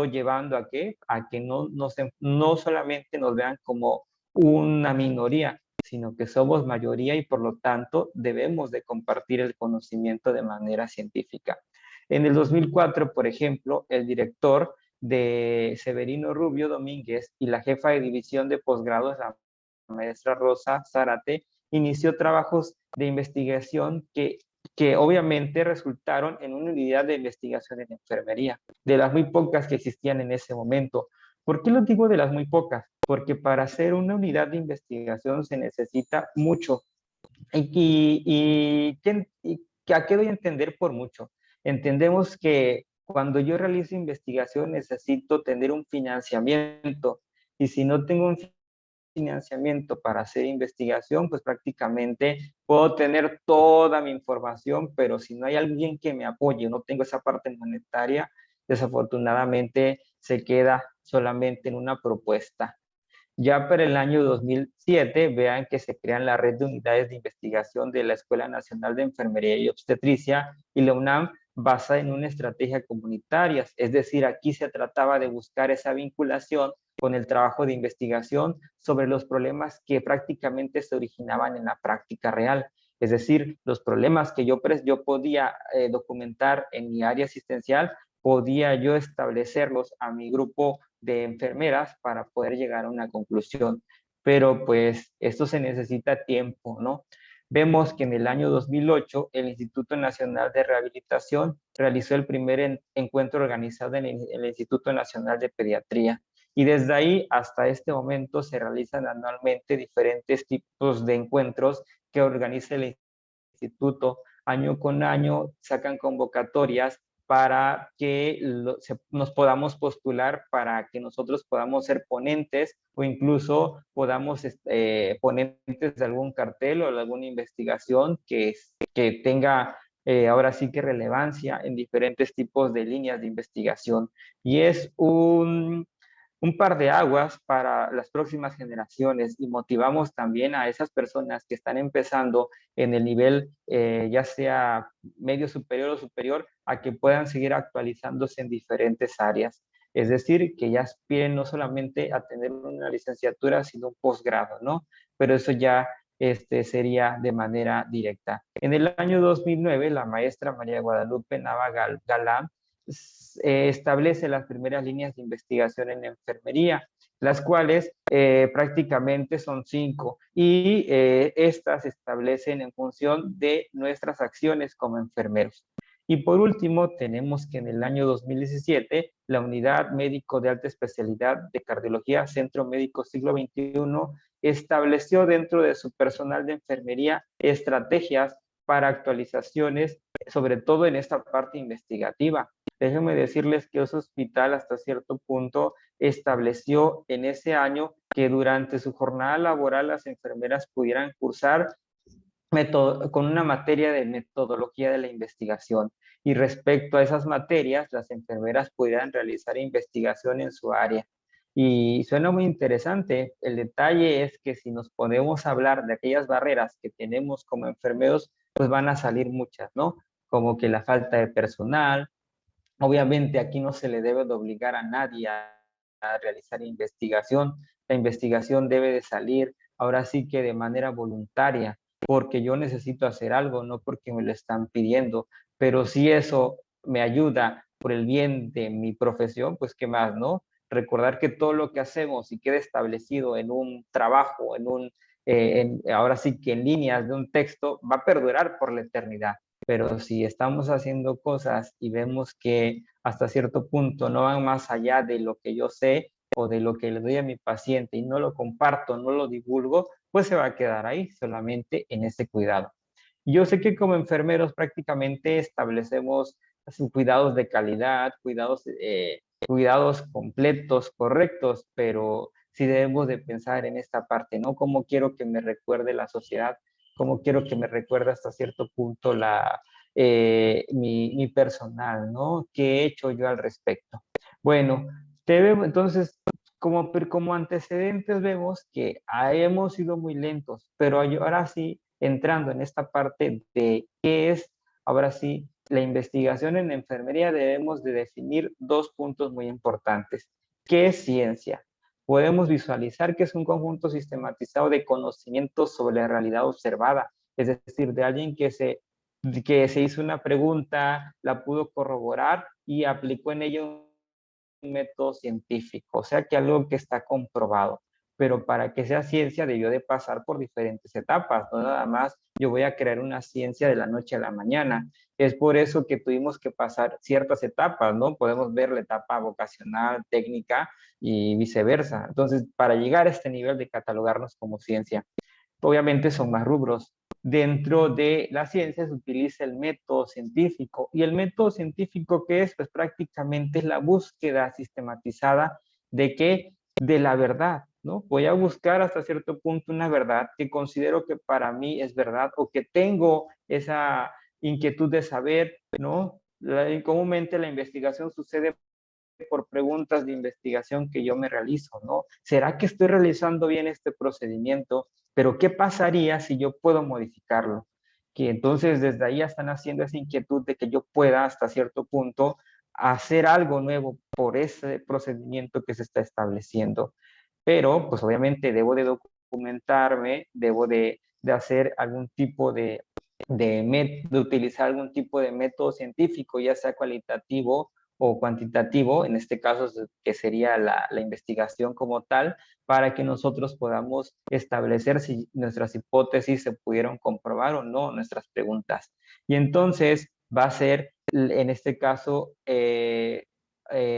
llevando a qué? A que no solamente nos vean como una minoría, sino que somos mayoría y por lo tanto debemos de compartir el conocimiento de manera científica. En el 2004, por ejemplo, el director de Severino Rubio Domínguez y la jefa de división de posgrados, la maestra Rosa Zárate, inició trabajos de investigación que que obviamente resultaron en una unidad de investigación en enfermería, de las muy pocas que existían en ese momento. ¿Por qué lo digo de las muy pocas? Porque para hacer una unidad de investigación se necesita mucho. ¿A qué doy a entender por mucho? Entendemos que cuando yo realizo investigación necesito tener un financiamiento, y si no tengo un financiamiento para hacer investigación, pues prácticamente puedo tener toda mi información, pero si no hay alguien que me apoye, no tengo esa parte monetaria, desafortunadamente se queda solamente en una propuesta. Ya para el año 2007, vean que se crean la red de unidades de investigación de la Escuela Nacional de Enfermería y Obstetricia y la UNAM, basada en una estrategia comunitaria. Es decir, aquí se trataba de buscar esa vinculación con el trabajo de investigación sobre los problemas que prácticamente se originaban en la práctica real. Es decir, los problemas que yo podía documentar en mi área asistencial, podía yo establecerlos a mi grupo de enfermeras para poder llegar a una conclusión. Pero pues esto se necesita tiempo, ¿no? Vemos que en el año 2008 el Instituto Nacional de Rehabilitación realizó el primer encuentro organizado en el Instituto Nacional de Pediatría. Y desde ahí hasta este momento se realizan anualmente diferentes tipos de encuentros que organiza el instituto. Año con año sacan convocatorias para que nos podamos postular, para que nosotros podamos ser ponentes o incluso podamos ponentes de algún cartel o de alguna investigación que tenga ahora sí que relevancia en diferentes tipos de líneas de investigación. Y es un par de aguas para las próximas generaciones, y motivamos también a esas personas que están empezando en el nivel ya sea medio superior o superior, a que puedan seguir actualizándose en diferentes áreas. Es decir, que ya aspiren no solamente a tener una licenciatura, sino un posgrado, ¿no? Pero eso ya sería de manera directa. En el año 2009, la maestra María Guadalupe Nava Galán establece las primeras líneas de investigación en enfermería, las cuales prácticamente son 5, y estas se establecen en función de nuestras acciones como enfermeros. Y por último, tenemos que en el año 2017, la Unidad Médico de Alta Especialidad de Cardiología, Centro Médico Siglo XXI, estableció dentro de su personal de enfermería estrategias para actualizaciones, sobre todo en esta parte investigativa. Déjenme decirles que ese hospital hasta cierto punto estableció en ese año que durante su jornada laboral las enfermeras pudieran cursar con una materia de metodología de la investigación, y respecto a esas materias las enfermeras pudieran realizar investigación en su área. Y suena muy interesante. El detalle es que si nos podemos hablar de aquellas barreras que tenemos como enfermeros, pues van a salir muchas, ¿no? Como que la falta de personal. Obviamente aquí no se le debe de obligar a nadie a realizar investigación. La investigación debe de salir ahora sí que de manera voluntaria, porque yo necesito hacer algo, no porque me lo están pidiendo. Pero si eso me ayuda por el bien de mi profesión, pues qué más, ¿no? Recordar que todo lo que hacemos y queda establecido en un trabajo, ahora sí que en líneas de un texto, va a perdurar por la eternidad. Pero si estamos haciendo cosas y vemos que hasta cierto punto no van más allá de lo que yo sé o de lo que le doy a mi paciente, y no lo comparto, no lo divulgo, pues se va a quedar ahí solamente en ese cuidado. Yo sé que como enfermeros prácticamente establecemos cuidados de calidad, cuidados completos, correctos, pero sí debemos de pensar en esta parte, ¿no? ¿Cómo quiero que me recuerde la sociedad? ¿Cómo quiero que me recuerde hasta cierto punto mi personal, ¿no? ¿Qué he hecho yo al respecto? Bueno, entonces, como antecedentes vemos que hemos sido muy lentos, pero ahora sí, entrando en esta parte de qué es, ahora sí, la investigación en enfermería, debemos de definir 2 puntos muy importantes. ¿Qué es ciencia? Podemos visualizar que es un conjunto sistematizado de conocimientos sobre la realidad observada, es decir, de alguien que se hizo una pregunta, la pudo corroborar y aplicó en ello un método científico, o sea que algo que está comprobado. pero para que sea ciencia debió de pasar por diferentes etapas, no nada más yo voy a crear una ciencia de la noche a la mañana. Es por eso que tuvimos que pasar ciertas etapas, ¿no? Podemos ver la etapa vocacional, técnica y viceversa. Entonces, para llegar a este nivel de catalogarnos como ciencia, obviamente son más rubros. Dentro de la ciencia se utiliza el método científico. ¿Y el método científico qué es? Pues prácticamente es la búsqueda sistematizada de qué, de la verdad, ¿no? Voy a buscar hasta cierto punto una verdad que considero que para mí es verdad o que tengo esa inquietud de saber, ¿no? Comúnmente la investigación sucede por preguntas de investigación que yo me realizo, ¿no? ¿Será que estoy realizando bien este procedimiento? Pero ¿qué pasaría si yo puedo modificarlo? Que entonces desde ahí están haciendo esa inquietud de que yo pueda hasta cierto punto hacer algo nuevo por ese procedimiento que se está estableciendo. Pero pues obviamente debo de documentarme, debo de hacer algún tipo de utilizar algún tipo de método científico, ya sea cualitativo o cuantitativo, en este caso que sería la investigación como tal, para que nosotros podamos establecer si nuestras hipótesis se pudieron comprobar o no, nuestras preguntas. Y entonces va a ser, en este caso,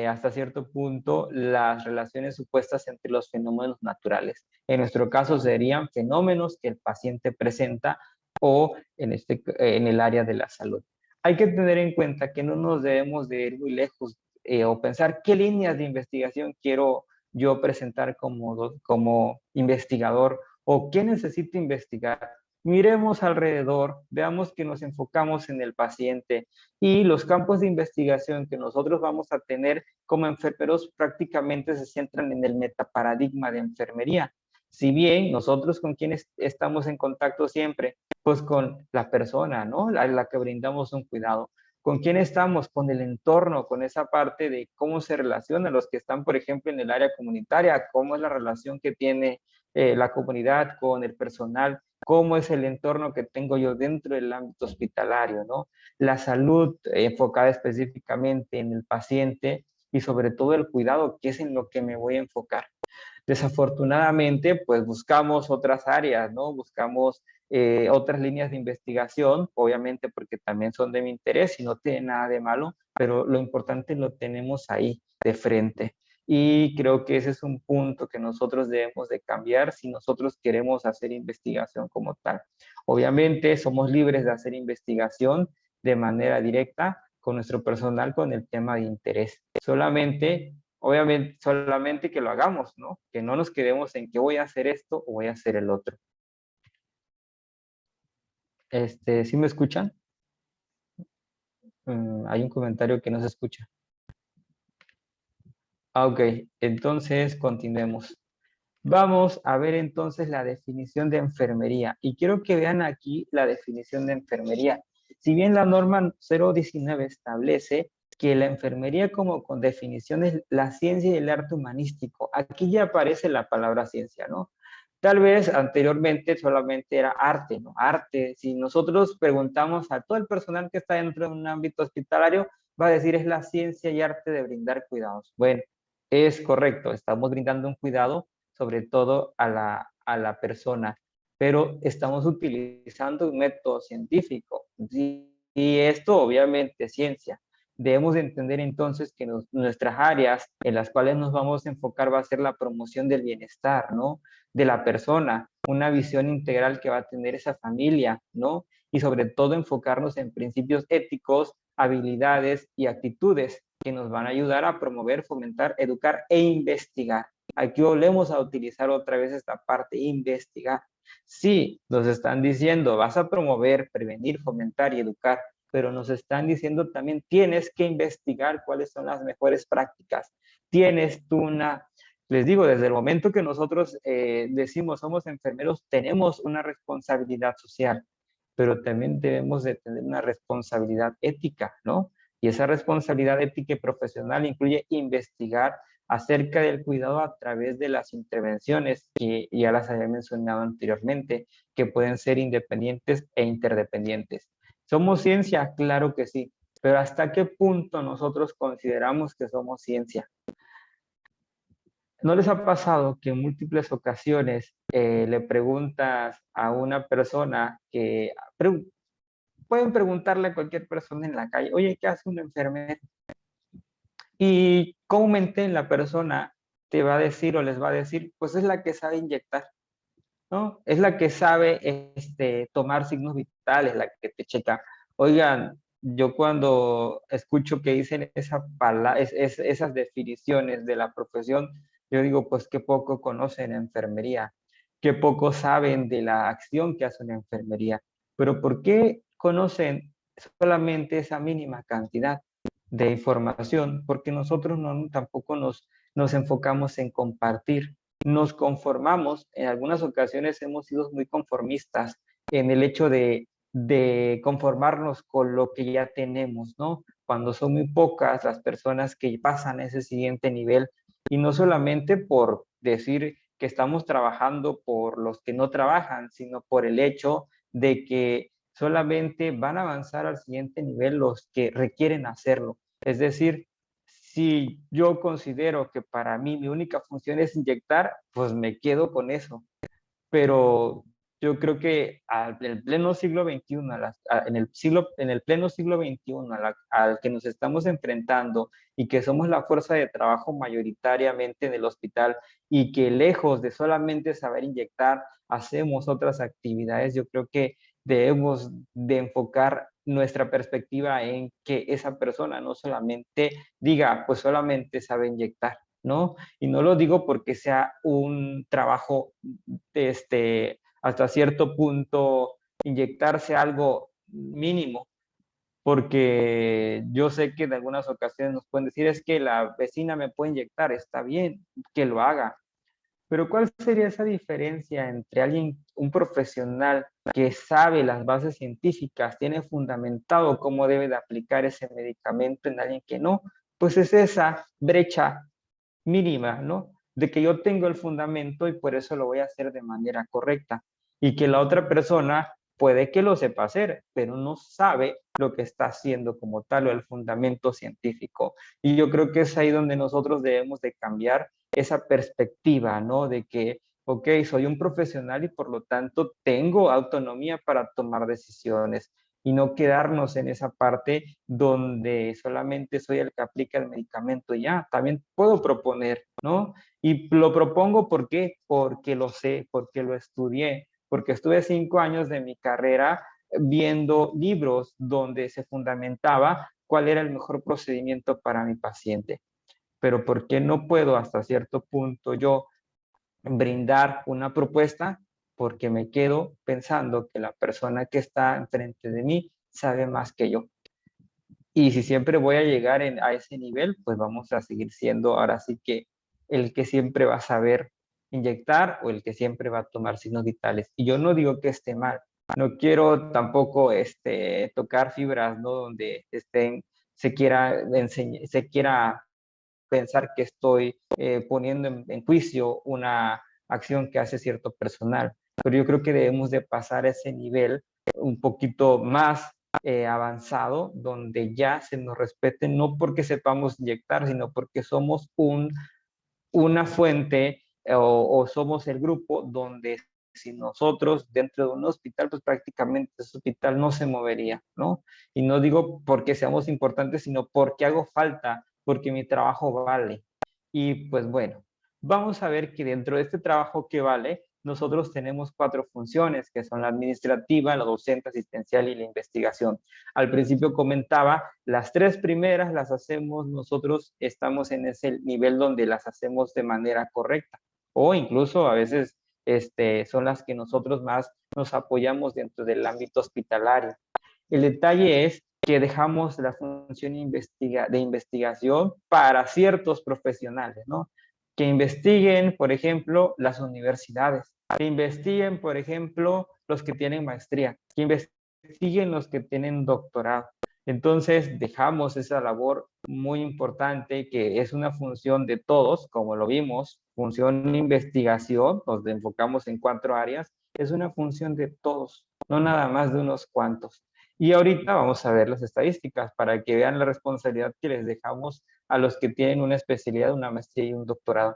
hasta cierto punto, las relaciones supuestas entre los fenómenos naturales. En nuestro caso serían fenómenos que el paciente presenta o en el área de la salud. Hay que tener en cuenta que no nos debemos de ir muy lejos o pensar qué líneas de investigación quiero yo presentar como investigador o qué necesito investigar. Miremos alrededor, veamos que nos enfocamos en el paciente y los campos de investigación que nosotros vamos a tener como enfermeros prácticamente se centran en el metaparadigma de enfermería. Si bien nosotros con quienes estamos en contacto siempre, pues con la persona, ¿no? A la que brindamos un cuidado. ¿Con quién estamos? Con el entorno, con esa parte de cómo se relacionan los que están, por ejemplo, en el área comunitaria, cómo es la relación que tiene la comunidad con el personal, cómo es el entorno que tengo yo dentro del ámbito hospitalario, ¿no? La salud enfocada específicamente en el paciente y sobre todo el cuidado, que es en lo que me voy a enfocar. Desafortunadamente, pues buscamos otras áreas, ¿no? Buscamos otras líneas de investigación, obviamente porque también son de mi interés y no tiene nada de malo, pero lo importante lo tenemos ahí de frente. Y creo que ese es un punto que nosotros debemos de cambiar si nosotros queremos hacer investigación como tal. Obviamente somos libres de hacer investigación de manera directa con nuestro personal con el tema de interés. Obviamente, solamente que lo hagamos, ¿no? Que no nos quedemos en que voy a hacer esto o voy a hacer el otro. ¿Sí me escuchan? Hay un comentario que no se escucha. Ok, entonces continuemos. Vamos a ver entonces la definición de enfermería. Y quiero que vean aquí la definición de enfermería. Si bien la norma 019 establece que la enfermería como con definición es la ciencia y el arte humanístico, aquí ya aparece la palabra ciencia, ¿no? Tal vez anteriormente solamente era arte, ¿no? Arte. Si nosotros preguntamos a todo el personal que está dentro de un ámbito hospitalario, va a decir es la ciencia y arte de brindar cuidados. Bueno, es correcto, estamos brindando un cuidado sobre todo a la persona, pero estamos utilizando un método científico. Y esto obviamente es ciencia. Debemos de entender entonces que nuestras áreas en las cuales nos vamos a enfocar va a ser la promoción del bienestar, ¿no? De la persona, una visión integral que va a tener esa familia, ¿no? Y sobre todo enfocarnos en principios éticos, habilidades y actitudes que nos van a ayudar a promover, fomentar, educar e investigar. Aquí volvemos a utilizar otra vez esta parte, investigar. Sí, nos están diciendo, vas a promover, prevenir, fomentar y educar, pero nos están diciendo también, tienes que investigar cuáles son las mejores prácticas. Tienes tú les digo, desde el momento que nosotros decimos somos enfermeros, tenemos una responsabilidad social, pero también debemos de tener una responsabilidad ética, ¿no? Y esa responsabilidad ética y profesional incluye investigar acerca del cuidado a través de las intervenciones que ya las había mencionado anteriormente, que pueden ser independientes e interdependientes. ¿Somos ciencia? Claro que sí, pero ¿hasta qué punto nosotros consideramos que somos ciencia? ¿No les ha pasado que en múltiples ocasiones le preguntas a una persona pueden preguntarle a cualquier persona en la calle, oye, ¿qué hace una enfermera? Y comúnmente la persona te va a decir o les va a decir, pues es la que sabe inyectar, ¿no? Es la que sabe tomar signos vitales, la que te checa. Oigan, yo cuando escucho que dicen esas definiciones de la profesión, yo digo, pues qué poco conocen enfermería, qué poco saben de la acción que hace una enfermería. Pero ¿por qué conocen solamente esa mínima cantidad de información? Porque nosotros tampoco nos enfocamos en compartir, nos conformamos, en algunas ocasiones hemos sido muy conformistas en el hecho de conformarnos con lo que ya tenemos, ¿no? Cuando son muy pocas las personas que pasan a ese siguiente nivel, y no solamente por decir que estamos trabajando por los que no trabajan, sino por el hecho de que solamente van a avanzar al siguiente nivel los que requieren hacerlo. Es decir, si yo considero que para mí mi única función es inyectar, pues me quedo con eso. Pero yo creo que en el pleno siglo XXI, en el pleno siglo XXI al que nos estamos enfrentando y que somos la fuerza de trabajo mayoritariamente en el hospital y que lejos de solamente saber inyectar, hacemos otras actividades, yo creo que debemos de enfocar nuestra perspectiva en que esa persona no solamente diga, pues solamente sabe inyectar, ¿no? Y no lo digo porque sea un trabajo hasta cierto punto inyectarse algo mínimo, porque yo sé que en algunas ocasiones nos pueden decir, es que la vecina me puede inyectar, está bien que lo haga, pero ¿cuál sería esa diferencia entre alguien, un profesional que sabe las bases científicas, tiene fundamentado cómo debe de aplicar ese medicamento en alguien que no? Pues es esa brecha mínima, ¿no? De que yo tengo el fundamento y por eso lo voy a hacer de manera correcta. Y que la otra persona puede que lo sepa hacer, pero no sabe lo que está haciendo como tal o el fundamento científico. Y yo creo que es ahí donde nosotros debemos de cambiar esa perspectiva, ¿no? De que, ok, soy un profesional y por lo tanto tengo autonomía para tomar decisiones y no quedarnos en esa parte donde solamente soy el que aplica el medicamento. Ya, también puedo proponer, ¿no? Y lo propongo ¿por qué? Porque lo sé, porque lo estudié, porque estuve 5 años de mi carrera viendo libros donde se fundamentaba cuál era el mejor procedimiento para mi paciente. Pero ¿por qué no puedo hasta cierto punto yo brindar una propuesta? Porque me quedo pensando que la persona que está enfrente de mí sabe más que yo. Y si siempre voy a llegar a ese nivel, pues vamos a seguir siendo ahora sí que el que siempre va a saber inyectar o el que siempre va a tomar signos vitales. Y yo no digo que esté mal, no quiero tampoco tocar fibras, ¿no? Donde se quiera pensar que estoy poniendo en juicio una acción que hace cierto personal. Pero yo creo que debemos de pasar a ese nivel un poquito más avanzado, donde ya se nos respete, no porque sepamos inyectar, sino porque somos una fuente o somos el grupo donde si nosotros dentro de un hospital, pues prácticamente ese hospital no se movería, ¿no? Y no digo porque seamos importantes, sino porque hago falta, porque mi trabajo vale. Y pues bueno, vamos a ver que dentro de este trabajo que vale, nosotros tenemos 4 funciones, que son la administrativa, la docente, asistencial y la investigación. Al principio comentaba, las 3 primeras las hacemos nosotros, estamos en ese nivel donde las hacemos de manera correcta, o incluso a veces son las que nosotros más nos apoyamos dentro del ámbito hospitalario. El detalle es que dejamos la función de investigación para ciertos profesionales, ¿no? Que investiguen, por ejemplo, las universidades, que investiguen, por ejemplo, los que tienen maestría, que investiguen los que tienen doctorado. Entonces, dejamos esa labor muy importante que es una función de todos, como lo vimos, función de investigación, nos enfocamos en 4 áreas, es una función de todos, no nada más de unos cuantos. Y ahorita vamos a ver las estadísticas para que vean la responsabilidad que les dejamos a los que tienen una especialidad, una maestría y un doctorado.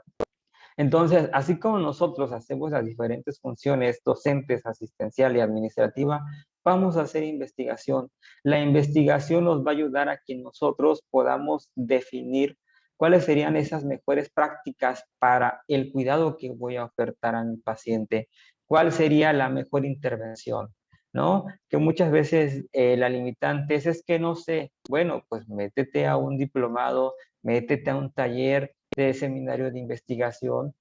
Entonces, así como nosotros hacemos las diferentes funciones docentes, asistencial y administrativa, vamos a hacer investigación. La investigación nos va a ayudar a que nosotros podamos definir cuáles serían esas mejores prácticas para el cuidado que voy a ofertar a mi paciente, cuál sería la mejor intervención, ¿no? Que muchas veces la limitante es que no sé, bueno, pues métete a un diplomado, métete a un taller de seminario de investigación,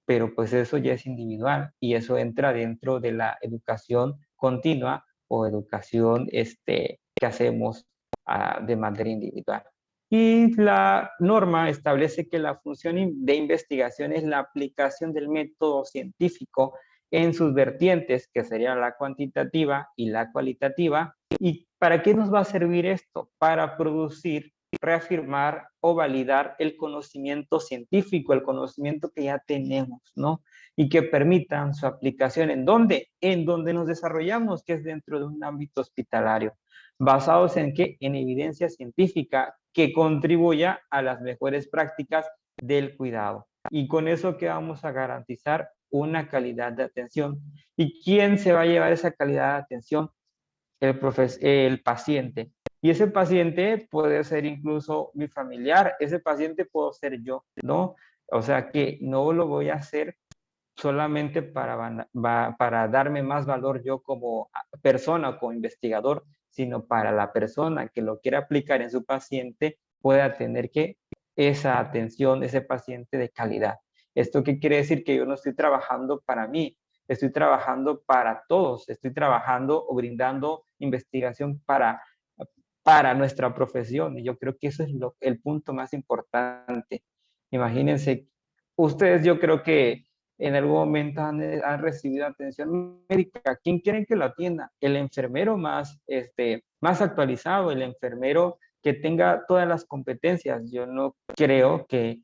pero pues eso ya es individual y eso entra dentro de la educación continua o educación que hacemos de manera individual. Y la norma establece que la función de investigación es la aplicación del método científico en sus vertientes, que sería la cuantitativa y la cualitativa. ¿Y para qué nos va a servir esto? Para producir, reafirmar o validar el conocimiento científico, el conocimiento que ya tenemos, ¿no? Y que permitan su aplicación. ¿En dónde? En donde nos desarrollamos, que es dentro de un ámbito hospitalario. ¿Basados en qué? En evidencia científica que contribuya a las mejores prácticas del cuidado. Y con eso que vamos a garantizar una calidad de atención. ¿Y quién se va a llevar esa calidad de atención? El paciente. Y ese paciente puede ser incluso mi familiar, ese paciente puedo ser yo, ¿no? O sea que no lo voy a hacer solamente para darme más valor yo como persona o como investigador, sino para la persona que lo quiera aplicar en su paciente pueda tener que esa atención, ese paciente de calidad. ¿Esto qué quiere decir? Que yo no estoy trabajando para mí, estoy trabajando para todos, estoy trabajando o brindando investigación para nuestra profesión. Y yo creo que eso es el punto más importante. Imagínense, ustedes yo creo que en algún momento han recibido atención médica. ¿Quién quieren que lo atienda? El enfermero más actualizado, el enfermero que tenga todas las competencias. Yo no creo que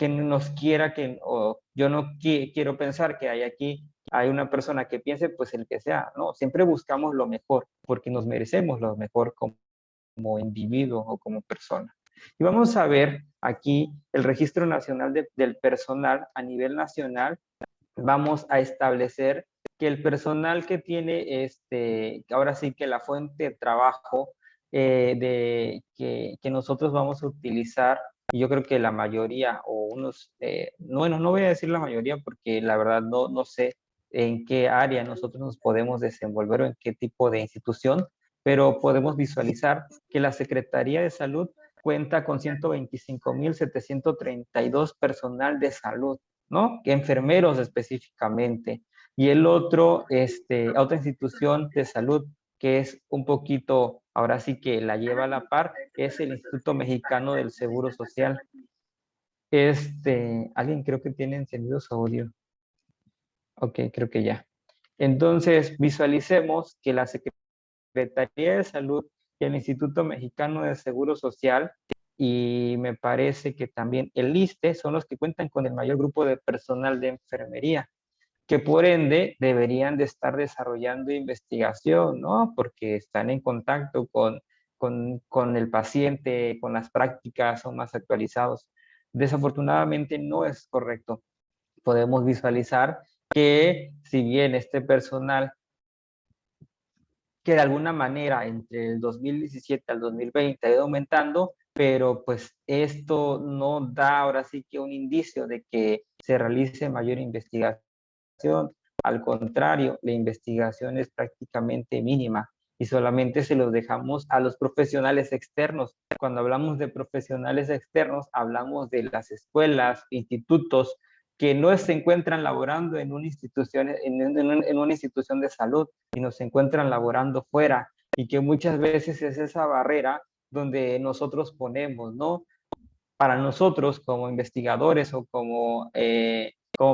nos quiera, o yo no quiero pensar que hay una persona que piense, pues el que sea, ¿no? Siempre buscamos lo mejor, porque nos merecemos lo mejor como individuo o como persona. Y vamos a ver aquí el Registro Nacional del Personal a nivel nacional. Vamos a establecer que el personal que tiene, ahora sí que la fuente de trabajo que nosotros vamos a utilizar, y yo creo que la mayoría o unos, bueno, no voy a decir la mayoría porque la verdad no sé en qué área nosotros nos podemos desenvolver o en qué tipo de institución, pero podemos visualizar que la Secretaría de Salud cuenta con 125,732 personal de salud, ¿no? Enfermeros específicamente. Y el otro, otra institución de salud que es un poquito, ahora sí que la lleva a la par, es el Instituto Mexicano del Seguro Social. Alguien creo que tiene encendido su audio. Ok, creo que ya. Entonces, visualicemos que la Secretaría de Salud y el Instituto Mexicano del Seguro Social, y me parece que también el ISSSTE son los que cuentan con el mayor grupo de personal de enfermería, que por ende deberían de estar desarrollando investigación, ¿no? Porque están en contacto con el paciente, con las prácticas, son más actualizados. Desafortunadamente no es correcto. Podemos visualizar que si bien este personal que de alguna manera entre el 2017 al 2020 ha ido aumentando, pero pues esto no da ahora sí que un indicio de que se realice mayor investigación. Al contrario, la investigación es prácticamente mínima y solamente se los dejamos a los profesionales externos. Cuando hablamos de profesionales externos, hablamos de las escuelas, institutos que no se encuentran laborando en una institución, en una institución de salud, sino se encuentran laborando fuera, y que muchas veces es esa barrera donde nosotros ponemos, ¿no? Para nosotros como investigadores o como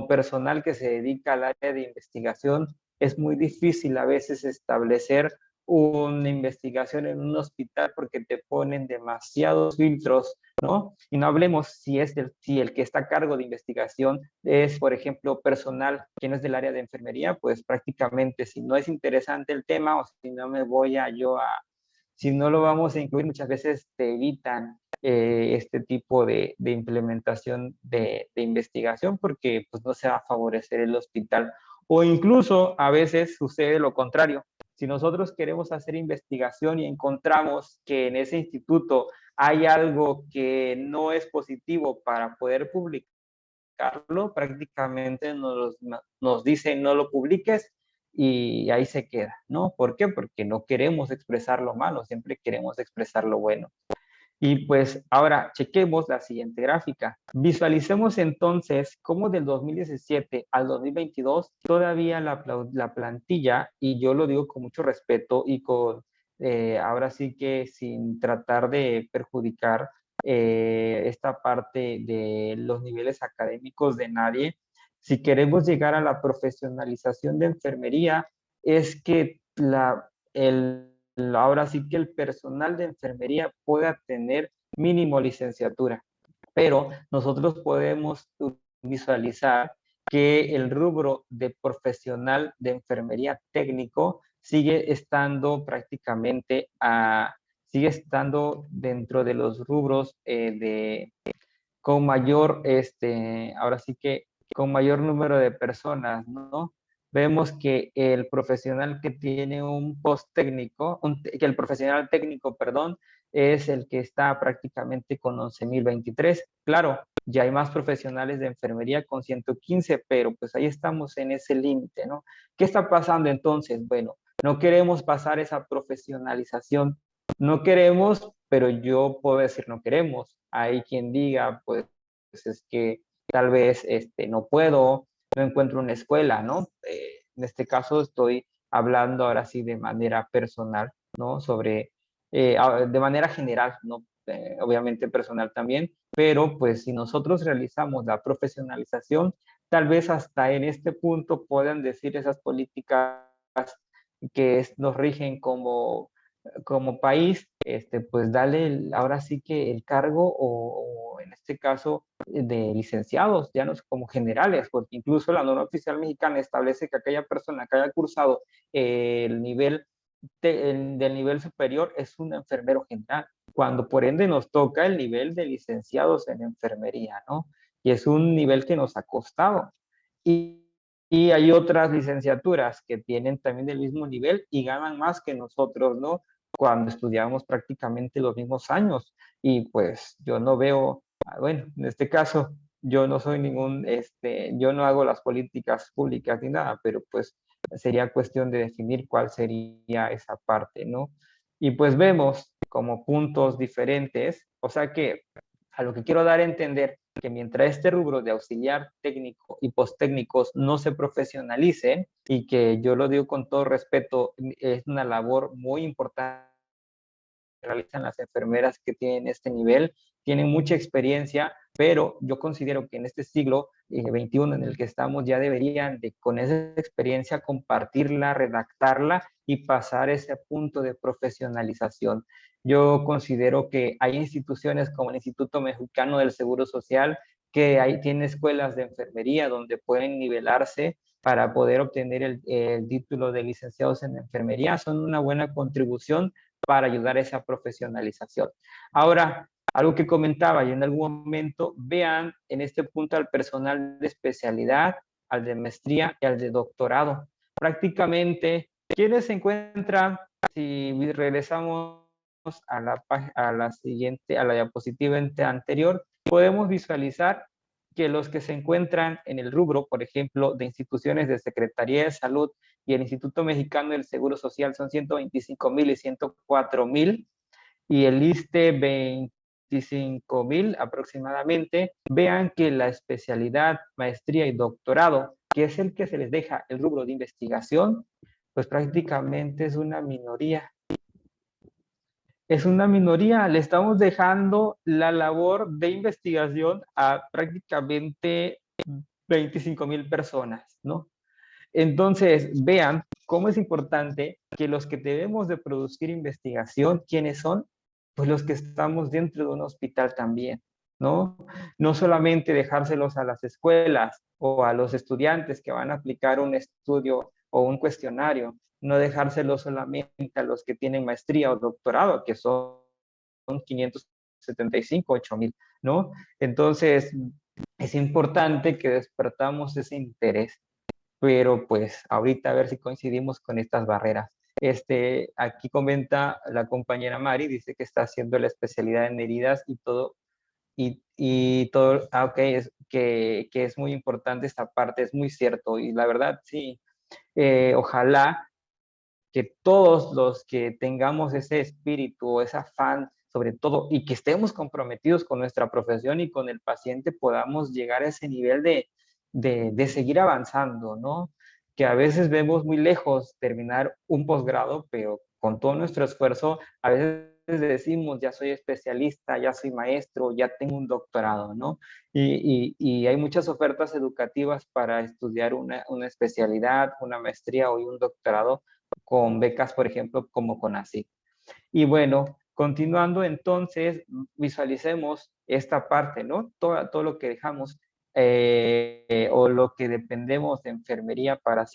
personal que se dedica al área de investigación, es muy difícil a veces establecer una investigación en un hospital porque te ponen demasiados filtros, ¿no? Y no hablemos si el que está a cargo de investigación es, por ejemplo, personal que no es del área de enfermería, pues prácticamente si no es interesante el tema o si no me voy a si no lo vamos a incluir, muchas veces te evitan este tipo de implementación de investigación, porque pues no se va a favorecer el hospital. O incluso a veces sucede lo contrario. Si nosotros queremos hacer investigación y encontramos que en ese instituto hay algo que no es positivo para poder publicarlo, prácticamente nos dicen no lo publiques y ahí se queda, ¿no? ¿Por qué? Porque no queremos expresar lo malo, siempre queremos expresar lo bueno. Y pues ahora chequemos la siguiente gráfica. Visualicemos entonces cómo del 2017 al 2022 todavía la plantilla, y yo lo digo con mucho respeto y con, ahora sí que sin tratar de perjudicar esta parte de los niveles académicos de nadie, si queremos llegar a la profesionalización de enfermería, es que ahora sí que el personal de enfermería pueda tener mínimo licenciatura, pero nosotros podemos visualizar que el rubro de profesional de enfermería técnico sigue estando prácticamente sigue estando dentro de los rubros con mayor, ahora sí que con mayor número de personas, ¿no? Vemos que el profesional que tiene un post técnico, que el profesional técnico, perdón, es el que está prácticamente con 11.023. Claro, ya hay más profesionales de enfermería con 115, pero pues ahí estamos en ese límite, ¿no? ¿Qué está pasando entonces? Bueno, no queremos pasar esa profesionalización, no queremos, pero yo puedo decir no queremos. Hay quien diga, pues es que tal vez no puedo, no encuentro una escuela, ¿no? En este caso estoy hablando ahora sí de manera personal, ¿no? Sobre, de manera general, ¿no? Obviamente personal también, pero pues si nosotros realizamos la profesionalización, tal vez hasta en este punto puedan decir esas políticas que nos rigen como país, pues dale ahora sí que el cargo o en este caso de licenciados, ya no como generales, porque incluso la norma oficial mexicana establece que aquella persona que haya cursado el nivel del nivel superior es un enfermero general, cuando por ende nos toca el nivel de licenciados en enfermería, ¿no? Y es un nivel que nos ha costado. Y, y hay otras licenciaturas que tienen también el mismo nivel y ganan más que nosotros, ¿no? Cuando estudiamos prácticamente los mismos años. Y pues yo no veo, bueno, en este caso yo no soy yo no hago las políticas públicas ni nada, pero pues sería cuestión de definir cuál sería esa parte, ¿no? Y pues vemos como puntos diferentes, o sea que a lo que quiero dar a entender que mientras este rubro de auxiliar técnico y posttécnicos no se profesionalicen, y que yo lo digo con todo respeto, es una labor muy importante que realizan las enfermeras que tienen este nivel, tienen mucha experiencia, pero yo considero que en este siglo XXI en el que estamos ya deberían de con esa experiencia compartirla, redactarla y pasar ese punto de profesionalización. Yo considero que hay instituciones como el Instituto Mexicano del Seguro Social que ahí tiene escuelas de enfermería donde pueden nivelarse para poder obtener el título de licenciados en enfermería. Son una buena contribución para ayudar a esa profesionalización. Ahora, algo que comentaba yo en algún momento, vean en este punto al personal de especialidad, al de maestría y al de doctorado. Prácticamente, ¿quiénes se encuentran? Si regresamos a la siguiente, a la diapositiva anterior, podemos visualizar que los que se encuentran en el rubro, por ejemplo, de instituciones de Secretaría de Salud y el Instituto Mexicano del Seguro Social son 125,000 y 104,000, y el ISSSTE 25,000 aproximadamente. Vean que la especialidad, maestría y doctorado, que es el que se les deja el rubro de investigación, pues prácticamente es una minoría. Es una minoría, le estamos dejando la labor de investigación a prácticamente 25,000 personas, ¿no? Entonces, vean cómo es importante que los que debemos de producir investigación, ¿quiénes son? Pues los que estamos dentro de un hospital también, ¿no? No solamente dejárselos a las escuelas o a los estudiantes que van a aplicar un estudio o un cuestionario, no dejárselo solamente a los que tienen maestría o doctorado, que son 500 75, 8,000, ¿no? Entonces, es importante que despertamos ese interés, pero pues ahorita a ver si coincidimos con estas barreras. Aquí comenta la compañera Mari, dice que está haciendo la especialidad en heridas y todo, ok, que es muy importante esta parte, es muy cierto, y la verdad, sí, ojalá que todos los que tengamos ese espíritu, ese afán, sobre todo, y que estemos comprometidos con nuestra profesión y con el paciente, podamos llegar a ese nivel de seguir avanzando, ¿no? Que a veces vemos muy lejos terminar un posgrado, pero con todo nuestro esfuerzo, a veces decimos, ya soy especialista, ya soy maestro, ya tengo un doctorado, ¿no? Y hay muchas ofertas educativas para estudiar una especialidad, una maestría o un doctorado, con becas, por ejemplo, como CONACYT. Y bueno, continuando entonces, visualicemos esta parte, ¿no? Todo lo que dejamos o lo que dependemos de enfermería para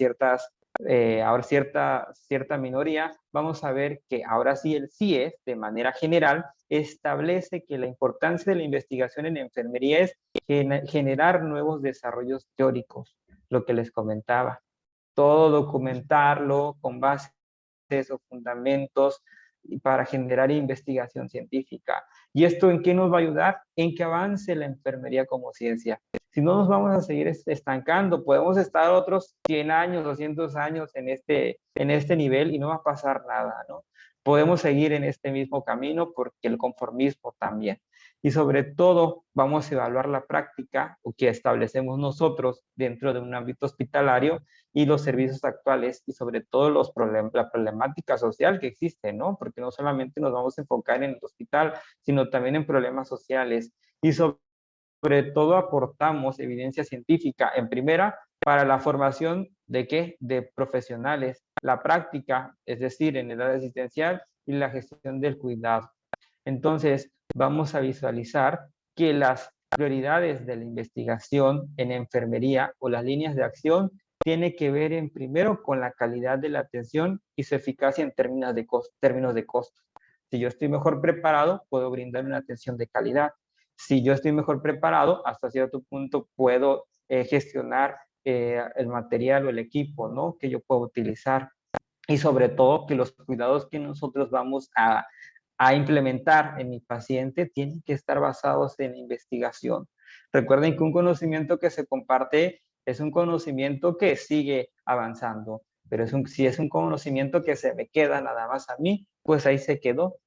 ahora cierta minoría, vamos a ver que ahora sí el CIES, de manera general, establece que la importancia de la investigación en enfermería es generar nuevos desarrollos teóricos, lo que les comentaba, todo documentarlo con bases o fundamentos para generar investigación científica. ¿Y esto en qué nos va a ayudar? En que avance la enfermería como ciencia. Si no nos vamos a seguir estancando, podemos estar otros 100 años, 200 años en este nivel y no va a pasar nada, ¿no? Podemos seguir en este mismo camino porque el conformismo también. Y sobre todo, vamos a evaluar la práctica o que establecemos nosotros dentro de un ámbito hospitalario y los servicios actuales y sobre todo la problemática social que existe, ¿no? Porque no solamente nos vamos a enfocar en el hospital, sino también en problemas sociales y sobre todo aportamos evidencia científica en primera para la formación de qué? De profesionales, la práctica, es decir, en edad asistencial y la gestión del cuidado. Entonces, vamos a visualizar que las prioridades de la investigación en enfermería o las líneas de acción tiene que ver en primero con la calidad de la atención y su eficacia en términos de costos. Si yo estoy mejor preparado, puedo brindar una atención de calidad. Si yo estoy mejor preparado, hasta cierto punto puedo gestionar el material o el equipo, ¿no? Que yo puedo utilizar. Y sobre todo que los cuidados que nosotros vamos a implementar en mi paciente tienen que estar basados en investigación. Recuerden que un conocimiento que se comparte es un conocimiento que sigue avanzando, pero si es un conocimiento que se me queda nada más a mí, pues ahí se quedó.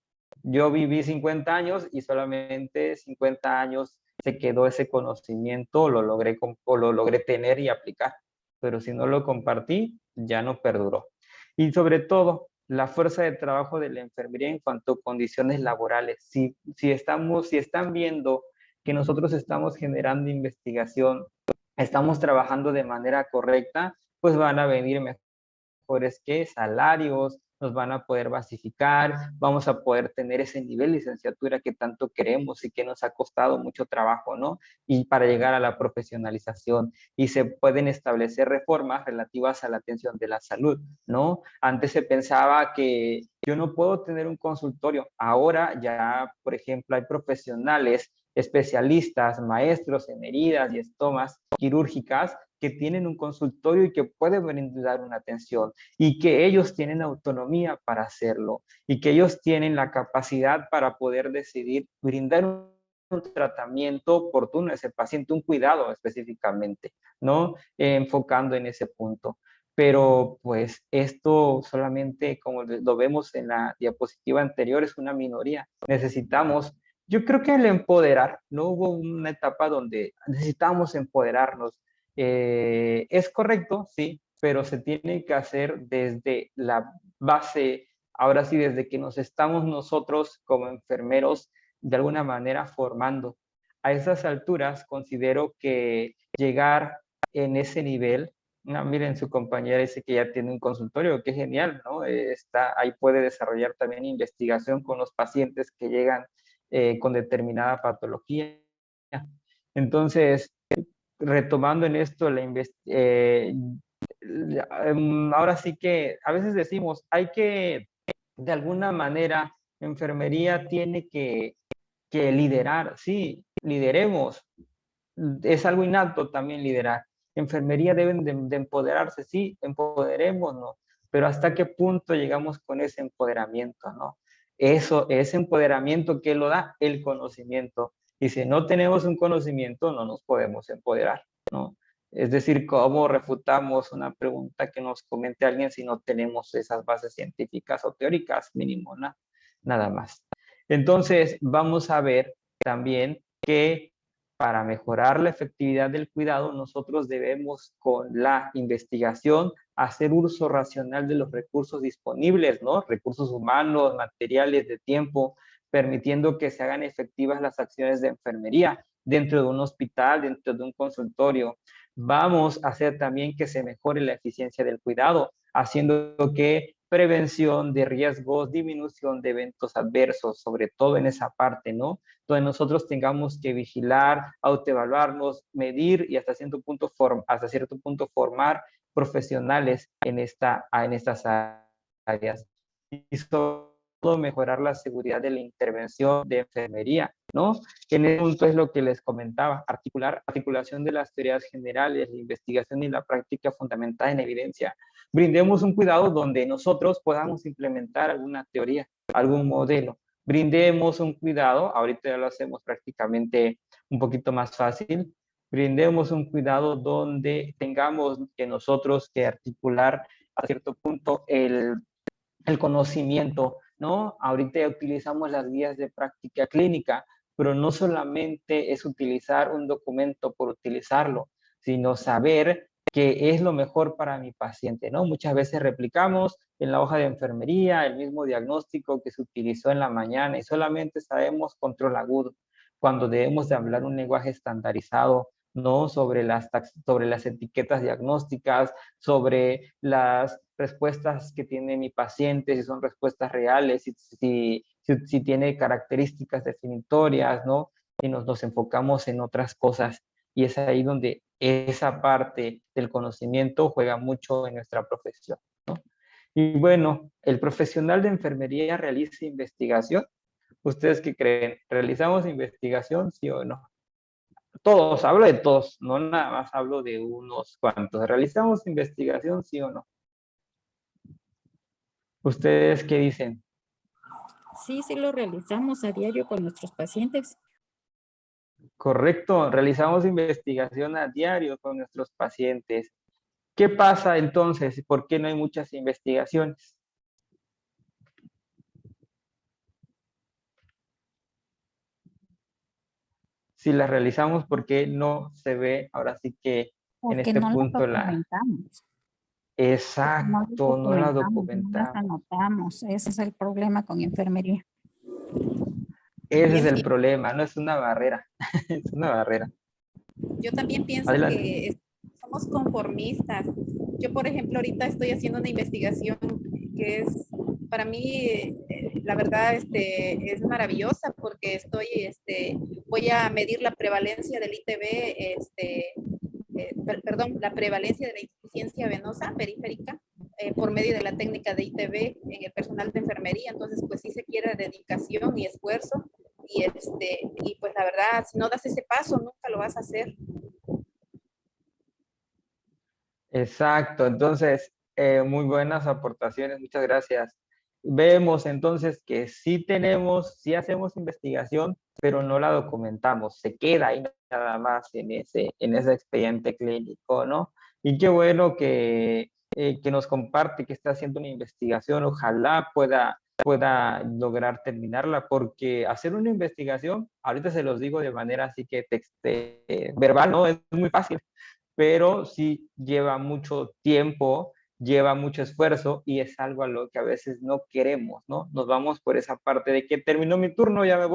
Yo viví 50 años y solamente 50 años se quedó ese conocimiento, o lo logré tener y aplicar, pero si no lo compartí, ya no perduró. Y sobre todo, la fuerza de trabajo de la enfermería en cuanto a condiciones laborales. Si están viendo que nosotros estamos generando investigación, estamos trabajando de manera correcta, pues van a venir mejores salarios, nos van a poder basificar, vamos a poder tener ese nivel de licenciatura que tanto queremos y que nos ha costado mucho trabajo, ¿no? Y para llegar a la profesionalización. Y se pueden establecer reformas relativas a la atención de la salud, ¿no? Antes se pensaba que yo no puedo tener un consultorio. Ahora ya, por ejemplo, hay profesionales, especialistas, maestros en heridas y estomas quirúrgicas que tienen un consultorio y que pueden brindar una atención y que ellos tienen autonomía para hacerlo y que ellos tienen la capacidad para poder decidir brindar un tratamiento oportuno a ese paciente, un cuidado específicamente, ¿no? Enfocando en ese punto. Pero pues esto solamente, como lo vemos en la diapositiva anterior, es una minoría. Necesitamos, yo creo que el empoderar, no hubo una etapa donde necesitamos empoderarnos. Es correcto, sí, pero se tiene que hacer desde la base, ahora sí, desde que nos estamos nosotros como enfermeros de alguna manera formando. A esas alturas considero que llegar en ese nivel, no, miren, su compañera dice que ya tiene un consultorio, qué genial, ¿no? Ahí puede desarrollar también investigación con los pacientes que llegan con determinada patología. Entonces, retomando en esto, ahora sí que a veces decimos, hay que, de alguna manera, enfermería tiene que que liderar, sí, lideremos. Es algo innato también liderar. Enfermería deben de empoderarse, sí, empoderémonos, pero ¿hasta qué punto llegamos con ese empoderamiento, no? Eso, ese empoderamiento que lo da el conocimiento. Y si no tenemos un conocimiento, no nos podemos empoderar, ¿no? Es decir, ¿cómo refutamos una pregunta que nos comente alguien si no tenemos esas bases científicas o teóricas, mínimo, nada más? Entonces, vamos a ver también que para mejorar la efectividad del cuidado, nosotros debemos con la investigación hacer uso racional de los recursos disponibles, ¿no? Recursos humanos, materiales, de tiempo, permitiendo que se hagan efectivas las acciones de enfermería dentro de un hospital, dentro de un consultorio. Vamos a hacer también que se mejore la eficiencia del cuidado, haciendo que prevención de riesgos, disminución de eventos adversos, sobre todo en esa parte, ¿no? Donde nosotros tengamos que vigilar, autoevaluarnos, medir y hasta cierto punto formar profesionales en estas áreas. Y sobre todo mejorar la seguridad de la intervención de enfermería, ¿no? En ese punto es lo que les comentaba, articulación de las teorías generales, la investigación y la práctica fundamentada en evidencia. Brindemos un cuidado donde nosotros podamos implementar alguna teoría, algún modelo. Brindemos un cuidado, ahorita ya lo hacemos prácticamente un poquito más fácil, brindemos un cuidado donde tengamos que nosotros que articular a cierto punto el conocimiento, ¿no? Ahorita ya utilizamos las guías de práctica clínica, pero no solamente es utilizar un documento por utilizarlo, sino saber qué es lo mejor para mi paciente, ¿no? Muchas veces replicamos en la hoja de enfermería el mismo diagnóstico que se utilizó en la mañana y solamente sabemos control agudo, cuando debemos de hablar un lenguaje estandarizado, ¿no? Sobre las etiquetas diagnósticas, sobre las respuestas que tiene mi paciente, si son respuestas reales, si tiene características definitorias, ¿no? Y nos enfocamos en otras cosas. Y es ahí donde esa parte del conocimiento juega mucho en nuestra profesión, ¿no? Y bueno, ¿el profesional de enfermería realiza investigación? ¿Ustedes qué creen? ¿Realizamos investigación, sí o no? Todos, hablo de todos, no nada más hablo de unos cuantos. ¿Realizamos investigación, sí o no? ¿Ustedes qué dicen? Sí, sí lo realizamos a diario con nuestros pacientes. Correcto, realizamos investigación a diario con nuestros pacientes. ¿Qué pasa entonces? ¿Por qué no hay muchas investigaciones? Si las realizamos, ¿por qué no se ve ahora sí que en Porque este no las punto documentamos. Porque no las exacto, no la documentamos, no las documentamos? anotamos. Ese es el problema con enfermería. Ese es Bien, el bien. problema, no es una barrera, es una barrera. Yo también pienso Adelante. que somos conformistas. Yo, por ejemplo, ahorita estoy haciendo una investigación que es, para mí, la verdad, es maravillosa porque voy a medir la prevalencia del ITB, perdón, la prevalencia de la insuficiencia venosa periférica por medio de la técnica de ITB en el personal de enfermería. Entonces, pues sí se quiere dedicación y esfuerzo. Y pues la verdad, si no das ese paso, nunca lo vas a hacer. Exacto, entonces, muy buenas aportaciones, muchas gracias. Vemos entonces que sí hacemos investigación, pero no la documentamos, se queda ahí nada más en ese expediente clínico, ¿no? Y qué bueno que nos comparte que está haciendo una investigación, ojalá pueda lograr terminarla, porque hacer una investigación, ahorita se los digo de manera así que verbal, ¿no? Es muy fácil, pero sí lleva mucho tiempo, lleva mucho esfuerzo y es algo a lo que a veces no queremos, ¿no? Nos vamos por esa parte de que terminó mi turno, ya me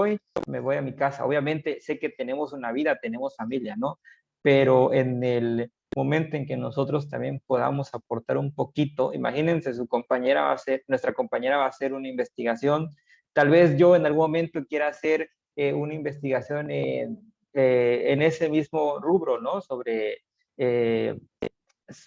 voy a mi casa. Obviamente sé que tenemos una vida, tenemos familia, ¿no? Pero en el momento en que nosotros también podamos aportar un poquito, imagínense, nuestra compañera va a hacer una investigación, tal vez yo en algún momento quiera hacer una investigación en ese mismo rubro, ¿no? Sobre eh,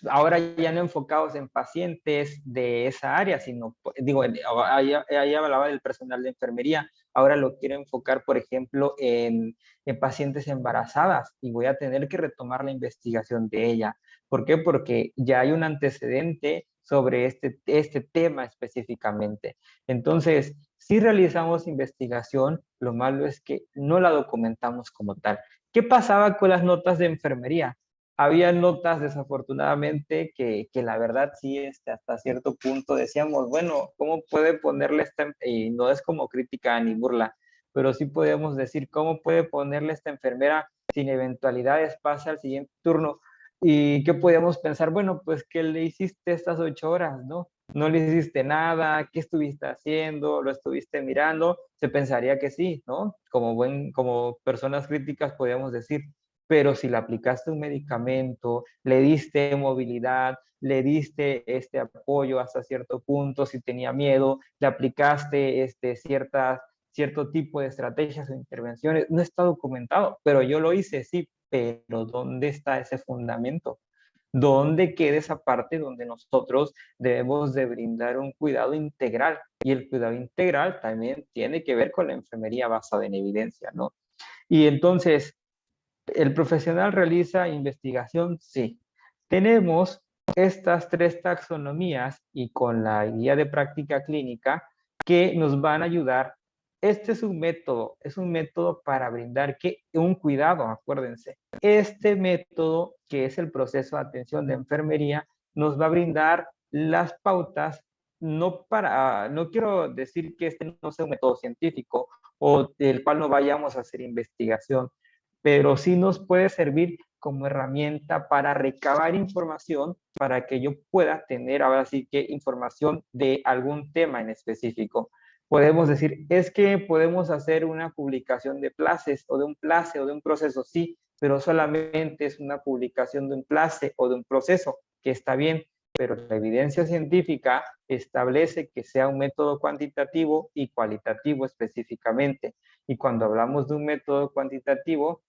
ahora ya no enfocados en pacientes de esa área, sino, digo, ahí hablaba del personal de enfermería, ahora lo quiero enfocar, por ejemplo, en pacientes embarazadas y voy a tener que retomar la investigación de ella. ¿Por qué? Porque ya hay un antecedente sobre este tema específicamente. Entonces, si realizamos investigación, lo malo es que no la documentamos como tal. ¿Qué pasaba con las notas de enfermería? Había notas, desafortunadamente, que la verdad sí, hasta cierto punto decíamos, bueno, ¿cómo puede ponerle esta? Y no es como crítica ni burla, pero sí podemos decir, ¿cómo puede ponerle esta enfermera sin eventualidades pasa al siguiente turno? ¿Y qué podíamos pensar? Bueno, pues que le hiciste estas 8 horas, ¿no? No le hiciste nada, ¿qué estuviste haciendo? ¿Lo estuviste mirando? Se pensaría que sí, ¿no? Como personas críticas podríamos decir, pero si le aplicaste un medicamento, le diste movilidad, le diste este apoyo hasta cierto punto, si tenía miedo, le aplicaste cierto tipo de estrategias o intervenciones, no está documentado, pero yo lo hice, sí, pero ¿dónde está ese fundamento? ¿Dónde queda esa parte donde nosotros debemos de brindar un cuidado integral? Y el cuidado integral también tiene que ver con la enfermería basada en evidencia, ¿no? Y entonces, ¿el profesional realiza investigación? Sí. Tenemos estas 3 taxonomías y con la guía de práctica clínica que nos van a ayudar. Este es un método para brindar un cuidado, acuérdense. Este método, que es el proceso de atención de enfermería, nos va a brindar las pautas, no quiero decir que este no sea un método científico o del cual no vayamos a hacer investigación, pero sí nos puede servir como herramienta para recabar información para que yo pueda tener ahora sí que información de algún tema en específico. Podemos decir, es que podemos hacer una publicación de places o de un place o de un proceso, sí, pero solamente es una publicación de un place o de un proceso, que está bien, pero la evidencia científica establece que sea un método cuantitativo y cualitativo específicamente. Y cuando hablamos de un método cuantitativo,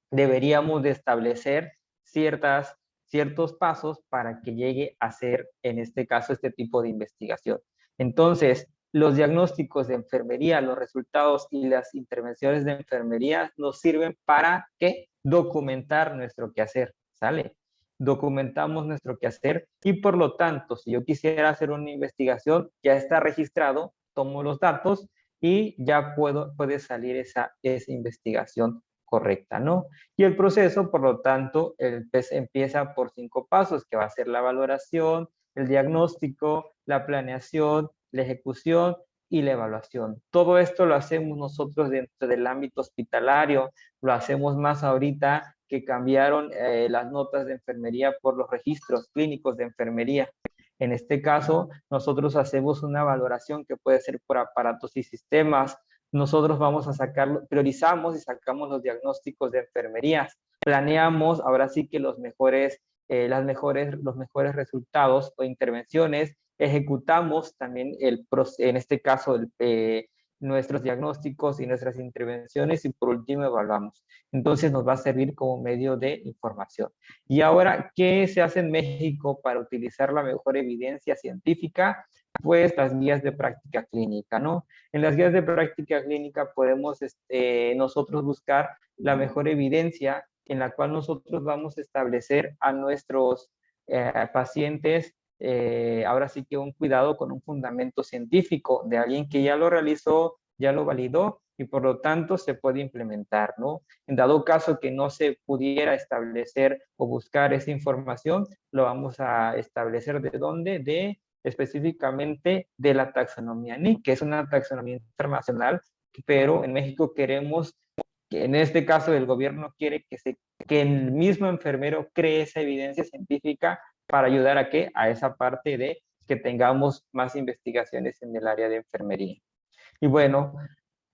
deberíamos de establecer ciertos pasos para que llegue a ser, en este caso, este tipo de investigación. Entonces, los diagnósticos de enfermería, los resultados y las intervenciones de enfermería nos sirven para ¿qué? Documentar nuestro quehacer, ¿sale? Documentamos nuestro quehacer y por lo tanto, si yo quisiera hacer una investigación, ya está registrado, tomo los datos y ya puede salir esa investigación correcta, ¿no? Y el proceso, por lo tanto, empieza por 5 pasos, que va a ser la valoración, el diagnóstico, la planeación, la ejecución y la evaluación. Todo esto lo hacemos nosotros dentro del ámbito hospitalario, lo hacemos más ahorita que cambiaron las notas de enfermería por los registros clínicos de enfermería. En este caso, nosotros hacemos una valoración que puede ser por aparatos y sistemas. Nosotros vamos a priorizamos y sacamos los diagnósticos de enfermerías. Planeamos ahora sí que los mejores resultados o intervenciones. Ejecutamos también en este caso nuestros diagnósticos y nuestras intervenciones y por último evaluamos. Entonces nos va a servir como medio de información. Y ahora, ¿qué se hace en México para utilizar la mejor evidencia científica? Pues las guías de práctica clínica, ¿no? En las guías de práctica clínica podemos nosotros buscar la mejor evidencia en la cual nosotros vamos a establecer a nuestros pacientes ahora sí que un cuidado con un fundamento científico de alguien que ya lo realizó, ya lo validó y por lo tanto se puede implementar, ¿no? En dado caso que no se pudiera establecer o buscar esa información, lo vamos a establecer ¿de dónde? Específicamente de la taxonomía NIC, que es una taxonomía internacional, pero en México queremos, que en este caso el gobierno quiere que el mismo enfermero cree esa evidencia científica para ayudar a qué? A esa parte de que tengamos más investigaciones en el área de enfermería. Y bueno,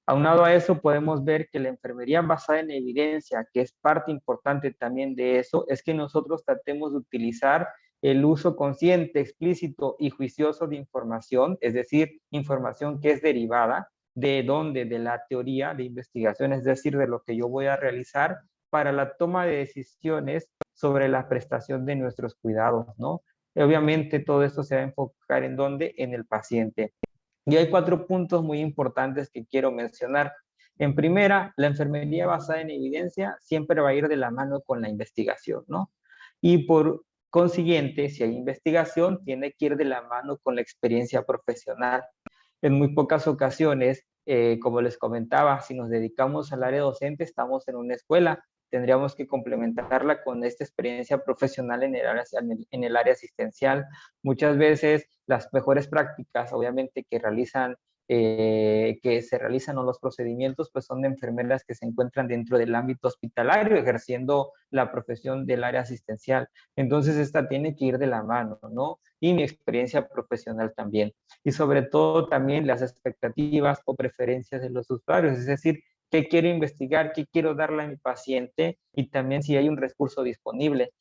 aunado a eso podemos ver que la enfermería basada en evidencia, que es parte importante también de eso, es que nosotros tratemos de utilizar el uso consciente, explícito y juicioso de información, es decir, información que es derivada de dónde, de la teoría de investigación, es decir, de lo que yo voy a realizar para la toma de decisiones sobre la prestación de nuestros cuidados, ¿no? Obviamente todo esto se va a enfocar en dónde, en el paciente. Y hay 4 puntos muy importantes que quiero mencionar. En primera, la enfermería basada en evidencia siempre va a ir de la mano con la investigación, ¿no? Y por consiguiente, si hay investigación, tiene que ir de la mano con la experiencia profesional. En muy pocas ocasiones, como les comentaba, si nos dedicamos al área docente, estamos en una escuela, tendríamos que complementarla con esta experiencia profesional en el área asistencial. Muchas veces las mejores prácticas, obviamente, que se realizan o los procedimientos, pues son de enfermeras que se encuentran dentro del ámbito hospitalario, ejerciendo la profesión del área asistencial. Entonces, esta tiene que ir de la mano, ¿no? Y mi experiencia profesional también. Y sobre todo también las expectativas o preferencias de los usuarios, es decir, qué quiero investigar, qué quiero darle a mi paciente y también si hay un recurso disponible.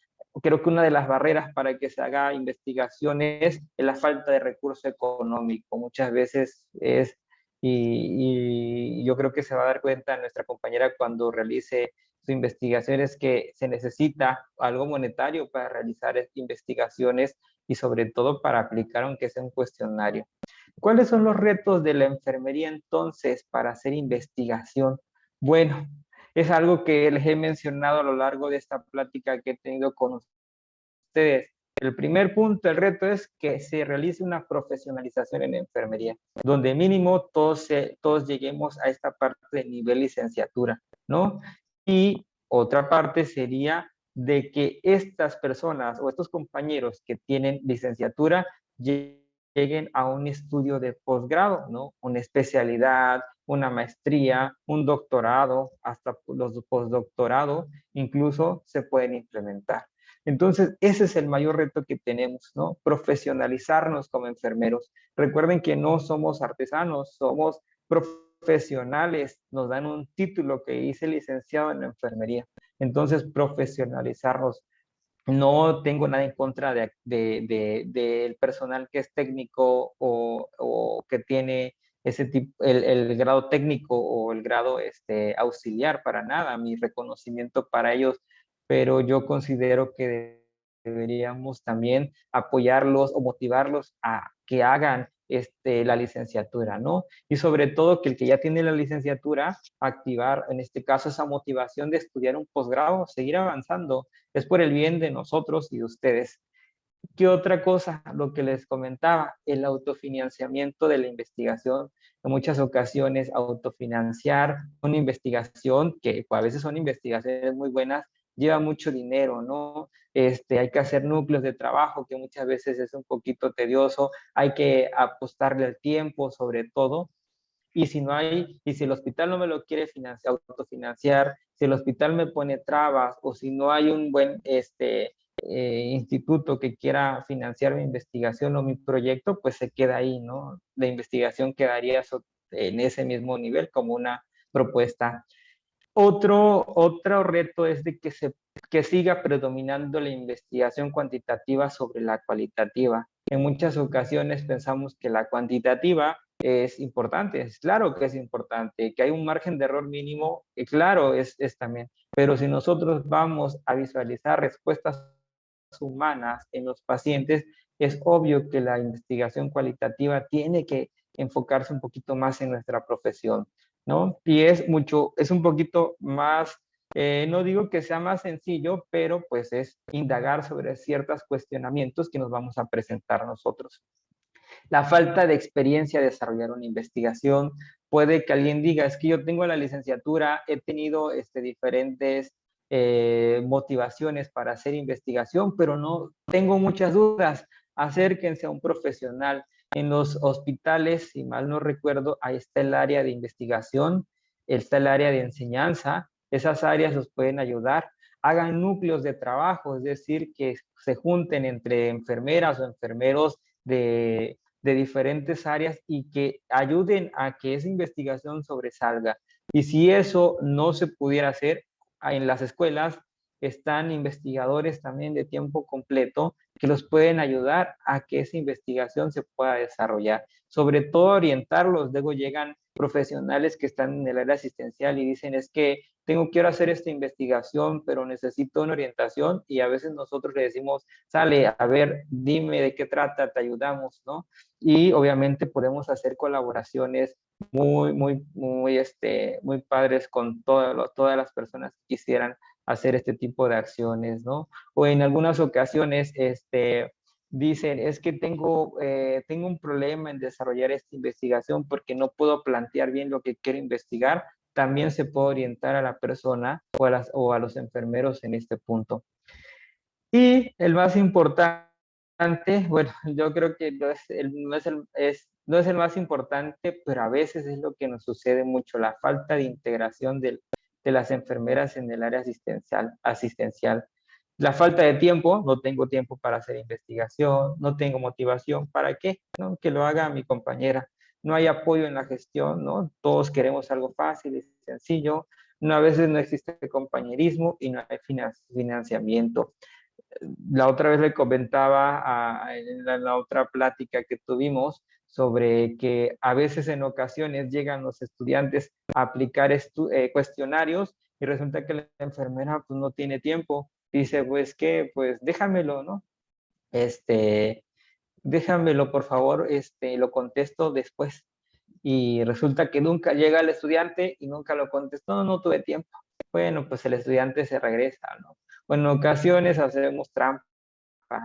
Creo que una de las barreras para que se haga investigación es la falta de recurso económico. Muchas veces es, y yo creo que se va a dar cuenta nuestra compañera cuando realice su investigación, es que se necesita algo monetario para realizar investigaciones y sobre todo para aplicar aunque sea un cuestionario. ¿Cuáles son los retos de la enfermería entonces para hacer investigación? Bueno, es algo que les he mencionado a lo largo de esta plática que he tenido con ustedes. El primer punto, el reto es que se realice una profesionalización en enfermería, donde mínimo todos lleguemos a esta parte de nivel licenciatura, ¿no? Y otra parte sería de que estas personas o estos compañeros que tienen licenciatura lleguen a un estudio de posgrado, ¿no? Una especialidad, una maestría, un doctorado, hasta los postdoctorados, incluso se pueden implementar. Entonces, ese es el mayor reto que tenemos, ¿no? Profesionalizarnos como enfermeros. Recuerden que no somos artesanos, somos profesionales. Nos dan un título que dice licenciado en enfermería. Entonces, profesionalizarnos. No tengo nada en contra del personal que es técnico o que tiene ese tipo, el grado técnico o el grado auxiliar, para nada, mi reconocimiento para ellos, pero yo considero que deberíamos también apoyarlos o motivarlos a que hagan la licenciatura, ¿no? Y sobre todo que el que ya tiene la licenciatura, activar en este caso esa motivación de estudiar un posgrado, seguir avanzando, es por el bien de nosotros y de ustedes. ¿Qué otra cosa? Lo que les comentaba, el autofinanciamiento de la investigación. En muchas ocasiones, autofinanciar una investigación, que a veces son investigaciones muy buenas, lleva mucho dinero, ¿no? Hay que hacer núcleos de trabajo, que muchas veces es un poquito tedioso, hay que apostarle el tiempo, sobre todo, y si no hay, y si el hospital no me lo quiere autofinanciar, si el hospital me pone trabas o si no hay un buen instituto que quiera financiar mi investigación o mi proyecto, pues se queda ahí, ¿no? La investigación quedaría en ese mismo nivel como una propuesta. Otro reto es de que siga predominando la investigación cuantitativa sobre la cualitativa. En muchas ocasiones pensamos que la cuantitativa es importante, es claro que es importante, que hay un margen de error mínimo, claro, es también, pero si nosotros vamos a visualizar respuestas humanas en los pacientes, es obvio que la investigación cualitativa tiene que enfocarse un poquito más en nuestra profesión, ¿no? Y es un poquito más, no digo que sea más sencillo, pero pues es indagar sobre ciertos cuestionamientos que nos vamos a presentar nosotros. La falta de experiencia de desarrollar una investigación, puede que alguien diga, es que yo tengo la licenciatura, he tenido diferentes motivaciones para hacer investigación, pero no tengo muchas dudas. Acérquense a un profesional. En los hospitales, si mal no recuerdo, ahí está el área de investigación, está el área de enseñanza, esas áreas los pueden ayudar. Hagan núcleos de trabajo, es decir, que se junten entre enfermeras o enfermeros de diferentes áreas y que ayuden a que esa investigación sobresalga. Y si eso no se pudiera hacer en las escuelas, están investigadores también de tiempo completo que los pueden ayudar a que esa investigación se pueda desarrollar. Sobre todo orientarlos. Luego llegan profesionales que están en el área asistencial y dicen, es que quiero hacer esta investigación, pero necesito una orientación, y a veces nosotros le decimos, sale, a ver, dime de qué trata, te ayudamos, ¿no? Y obviamente podemos hacer colaboraciones muy padres con todas las personas que quisieran hacer este tipo de acciones, ¿no? O en algunas ocasiones, dicen, es que tengo un problema en desarrollar esta investigación porque no puedo plantear bien lo que quiero investigar. También se puede orientar a la persona o a los enfermeros en este punto. Y el más importante, bueno, yo creo que no es el más importante, pero a veces es lo que nos sucede mucho, la falta de integración de las enfermeras en el área asistencial. La falta de tiempo, no tengo tiempo para hacer investigación, no tengo motivación, ¿para qué? ¿No? Que lo haga mi compañera. No hay apoyo en la gestión, ¿no? Todos queremos algo fácil y sencillo. No, a veces no existe compañerismo y no hay financiamiento. La otra vez le comentaba en la otra plática que tuvimos sobre que a veces en ocasiones llegan los estudiantes a aplicar cuestionarios y resulta que la enfermera pues no tiene tiempo. Dice, pues pues déjamelo, ¿no? Déjamelo, por favor, lo contesto después. Y resulta que nunca llega el estudiante y nunca lo contestó, no tuve tiempo. Bueno, pues el estudiante se regresa, ¿no? O en ocasiones hacemos trampa,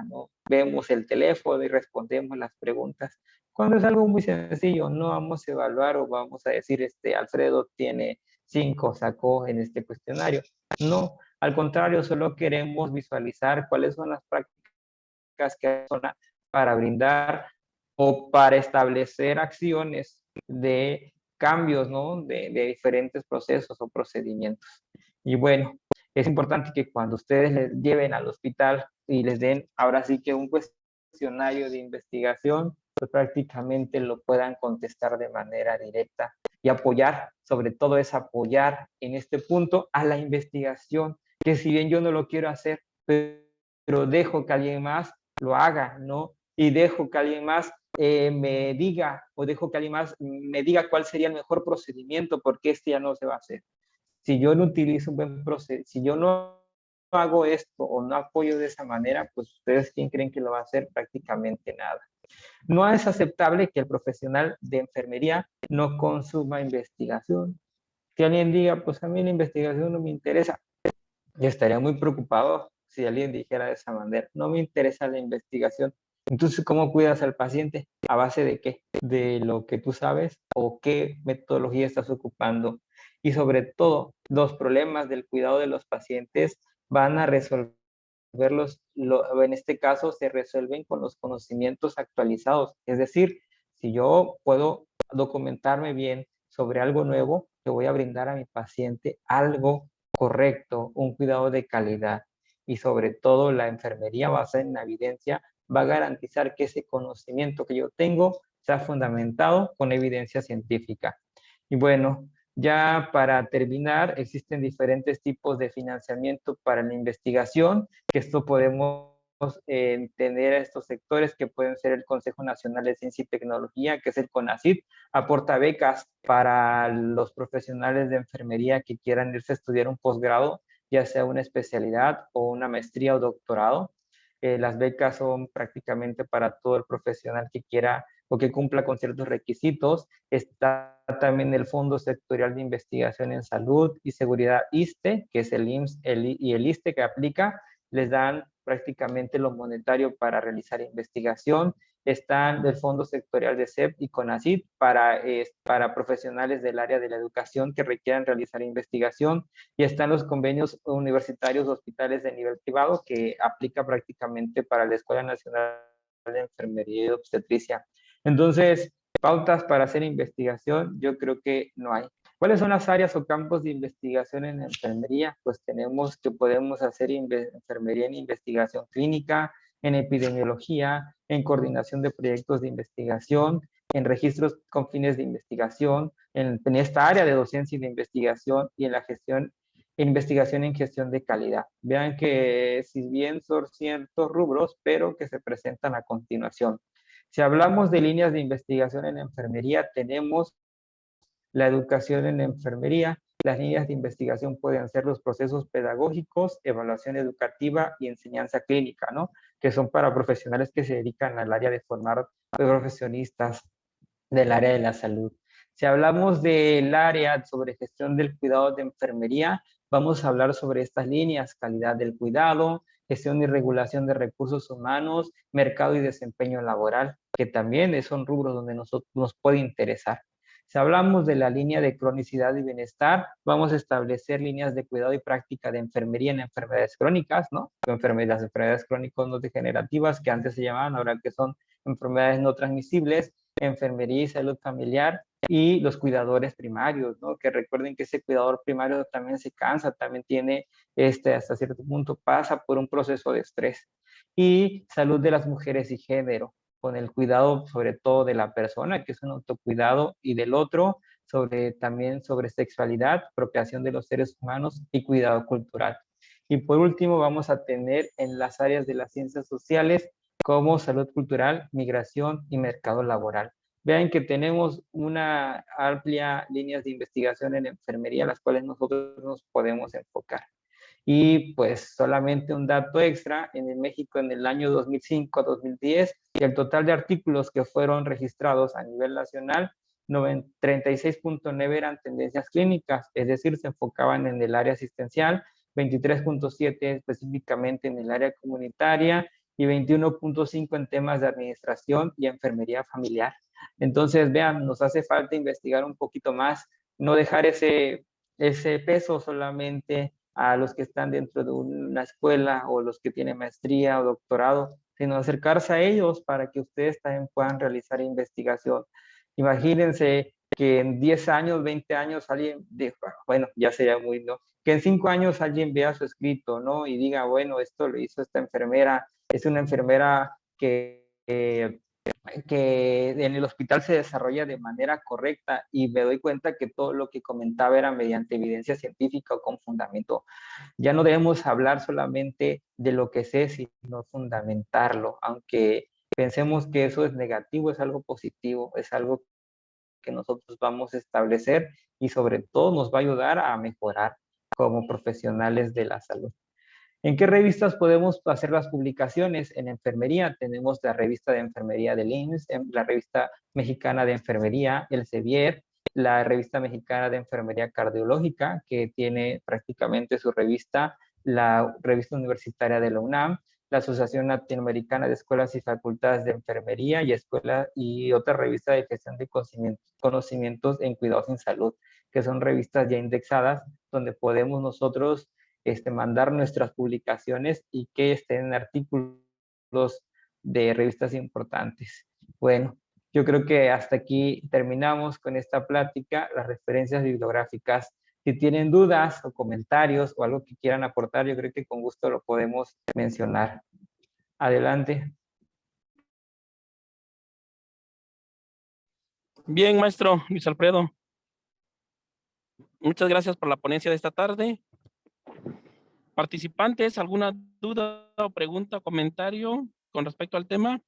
¿no? Vemos el teléfono y respondemos las preguntas. Cuando es algo muy sencillo, no vamos a evaluar o vamos a decir, Alfredo tiene 5, sacó en este cuestionario. No, al contrario, solo queremos visualizar cuáles son las prácticas que hay para brindar o para establecer acciones de cambios, ¿no? De diferentes procesos o procedimientos. Y bueno, es importante que cuando ustedes les lleven al hospital y les den ahora sí que un cuestionario de investigación, pues prácticamente lo puedan contestar de manera directa y apoyar, sobre todo es apoyar en este punto a la investigación, que si bien yo no lo quiero hacer, pero dejo que alguien más lo haga, ¿no? Y dejo que alguien más me diga, o dejo que alguien más me diga cuál sería el mejor procedimiento, porque ya no se va a hacer. Si yo no utilizo un buen procedimiento, si yo no hago esto o no apoyo de esa manera, pues ustedes, ¿quién creen que lo va a hacer? Prácticamente nada. No es aceptable que el profesional de enfermería no consuma investigación. Que alguien diga, pues a mí la investigación no me interesa. Yo estaría muy preocupado si alguien dijera de esa manera, no me interesa la investigación. Entonces, ¿cómo cuidas al paciente? ¿A base de qué? ¿De lo que tú sabes o qué metodología estás ocupando? Y sobre todo, los problemas del cuidado de los pacientes van a resolverlos, en este caso se resuelven con los conocimientos actualizados. Es decir, si yo puedo documentarme bien sobre algo nuevo, le voy a brindar a mi paciente algo correcto, un cuidado de calidad, y sobre todo la enfermería basada en la evidencia va a garantizar que ese conocimiento que yo tengo sea fundamentado con evidencia científica. Y bueno, ya para terminar, existen diferentes tipos de financiamiento para la investigación, que esto podemos tener a estos sectores que pueden ser el Consejo Nacional de Ciencia y Tecnología, que es el CONACYT, aporta becas para los profesionales de enfermería que quieran irse a estudiar un posgrado, ya sea una especialidad o una maestría o doctorado. Las becas son prácticamente para todo el profesional que quiera o que cumpla con ciertos requisitos. Está también el Fondo Sectorial de Investigación en Salud y Seguridad ISSSTE, que es el IMSS y el ISSSTE que aplica. Les dan prácticamente lo monetario para realizar investigación. Están del Fondo Sectorial de CEP y CONACYT para profesionales del área de la educación que requieran realizar investigación, y están los convenios universitarios de hospitales de nivel privado que aplica prácticamente para la Escuela Nacional de Enfermería y Obstetricia. Entonces, pautas para hacer investigación, yo creo que no hay. ¿Cuáles son las áreas o campos de investigación en enfermería? Pues tenemos que podemos hacer enfermería en investigación clínica, en epidemiología, en coordinación de proyectos de investigación, en registros con fines de investigación, en esta área de docencia y de investigación y en la gestión investigación en gestión de calidad. Vean que si bien son ciertos rubros, pero que se presentan a continuación. Si hablamos de líneas de investigación en enfermería, tenemos la educación en enfermería. Las líneas de investigación pueden ser los procesos pedagógicos, evaluación educativa y enseñanza clínica, ¿no? Que son para profesionales que se dedican al área de formar profesionistas del área de la salud. Si hablamos del área sobre gestión del cuidado de enfermería, vamos a hablar sobre estas líneas: calidad del cuidado, gestión y regulación de recursos humanos, mercado y desempeño laboral, que también son rubros donde nos puede interesar. Si hablamos de la línea de cronicidad y bienestar, vamos a establecer líneas de cuidado y práctica de enfermería en enfermedades crónicas, ¿no? Las enfermedades crónicas no degenerativas, que antes se llamaban, ahora que son enfermedades no transmisibles, enfermería y salud familiar, y los cuidadores primarios, ¿no? Que recuerden que ese cuidador primario también se cansa, también tiene, hasta cierto punto, pasa por un proceso de estrés. Y salud de las mujeres y género, con el cuidado sobre todo de la persona, que es un autocuidado, y del otro, también sobre sexualidad, procreación de los seres humanos y cuidado cultural. Y por último, vamos a tener en las áreas de las ciencias sociales como salud cultural, migración y mercado laboral. Vean que tenemos una amplia líneas de investigación en enfermería, las cuales nosotros nos podemos enfocar. Y pues solamente un dato extra: en México en el año 2005 a 2010, el total de artículos que fueron registrados a nivel nacional, 36.9 eran tendencias clínicas, es decir, se enfocaban en el área asistencial, 23.7 específicamente en el área comunitaria y 21.5 en temas de administración y enfermería familiar. Entonces, vean, nos hace falta investigar un poquito más, no dejar ese peso solamente a los que están dentro de una escuela o los que tienen maestría o doctorado, sino acercarse a ellos para que ustedes también puedan realizar investigación. Imagínense que en 10 años, 20 años alguien diga, bueno, ya sería muy, ¿no? Que en 5 años alguien vea su escrito, ¿no? Y diga, bueno, esto lo hizo esta enfermera, es una enfermera que en el hospital se desarrolla de manera correcta, y me doy cuenta que todo lo que comentaba era mediante evidencia científica o con fundamento. Ya no debemos hablar solamente de lo que sé, sino fundamentarlo, aunque pensemos que eso es negativo, es algo positivo, es algo que nosotros vamos a establecer y sobre todo nos va a ayudar a mejorar como profesionales de la salud. ¿En qué revistas podemos hacer las publicaciones? En enfermería tenemos la revista de enfermería del IMSS, la revista mexicana de enfermería, el CEBIER, la revista mexicana de enfermería cardiológica, que tiene prácticamente su revista, la revista universitaria de la UNAM, la Asociación Latinoamericana de Escuelas y Facultades de Enfermería y otra revista de gestión de conocimientos en cuidados en salud, que son revistas ya indexadas, donde podemos nosotros mandar nuestras publicaciones y que estén en artículos de revistas importantes. Bueno, yo creo que hasta aquí terminamos con esta plática, las referencias bibliográficas. Si tienen dudas o comentarios o algo que quieran aportar, yo creo que con gusto lo podemos mencionar. Adelante. Bien, maestro Luis Alfredo. Muchas gracias por la ponencia de esta tarde. Participantes, ¿alguna duda o pregunta o comentario con respecto al tema?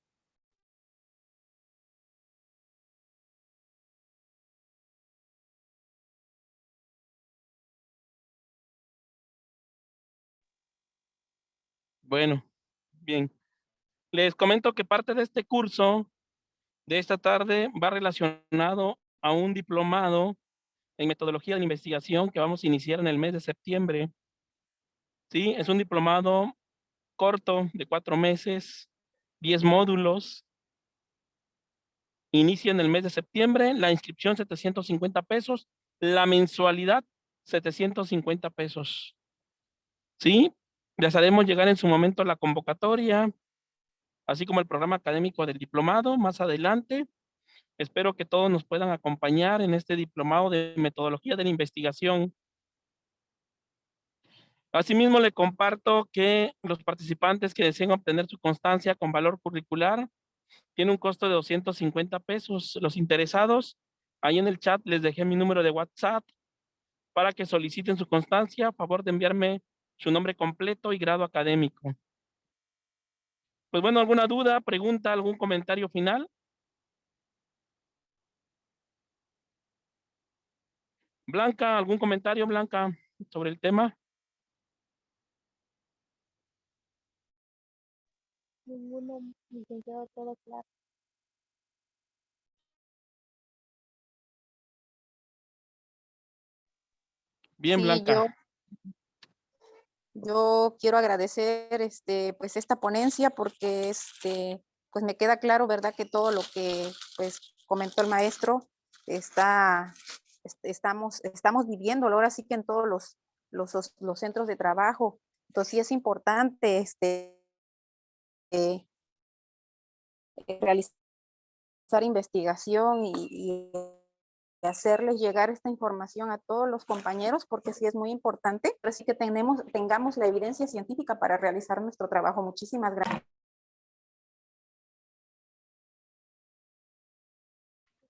Bueno, bien. Les comento que parte de este curso de esta tarde va relacionado a un diplomado en metodología de investigación que vamos a iniciar en el mes de septiembre. Sí, es un diplomado corto de 4 meses, 10 módulos. Inicia en el mes de septiembre, la inscripción 750 pesos, la mensualidad 750 pesos. ¿Sí? Les haremos llegar en su momento la convocatoria, así como el programa académico del diplomado más adelante. Espero que todos nos puedan acompañar en este diplomado de metodología de la investigación. Asimismo, le comparto que los participantes que deseen obtener su constancia con valor curricular tiene un costo de 250 pesos. Los interesados, ahí en el chat les dejé mi número de WhatsApp. para que soliciten su constancia. A favor de enviarme su nombre completo y grado académico. Pues bueno, ¿alguna duda, pregunta, algún comentario final? Blanca, ¿algún comentario, Blanca, sobre el tema? Ninguno, licenciado, todo claro. Bien, Sí, Blanca. yo quiero agradecer pues esta ponencia porque pues me queda claro, ¿verdad? Que todo lo que pues comentó el maestro estamos viviéndolo ahora sí que en todos los centros de trabajo. Entonces sí es importante eh, realizar investigación y hacerles llegar esta información a todos los compañeros, porque sí es muy importante, pero sí que tengamos la evidencia científica para realizar nuestro trabajo. Muchísimas gracias.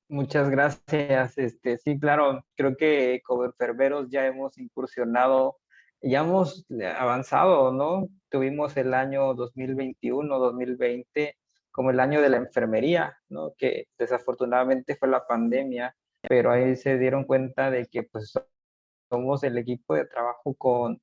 Muchas gracias. Sí, claro, creo que como enfermeros ya hemos incursionado, ya hemos avanzado, ¿no? Tuvimos el año 2021, 2020 como el año de la enfermería, ¿no? Que desafortunadamente fue la pandemia, pero ahí se dieron cuenta de que pues somos el equipo de trabajo con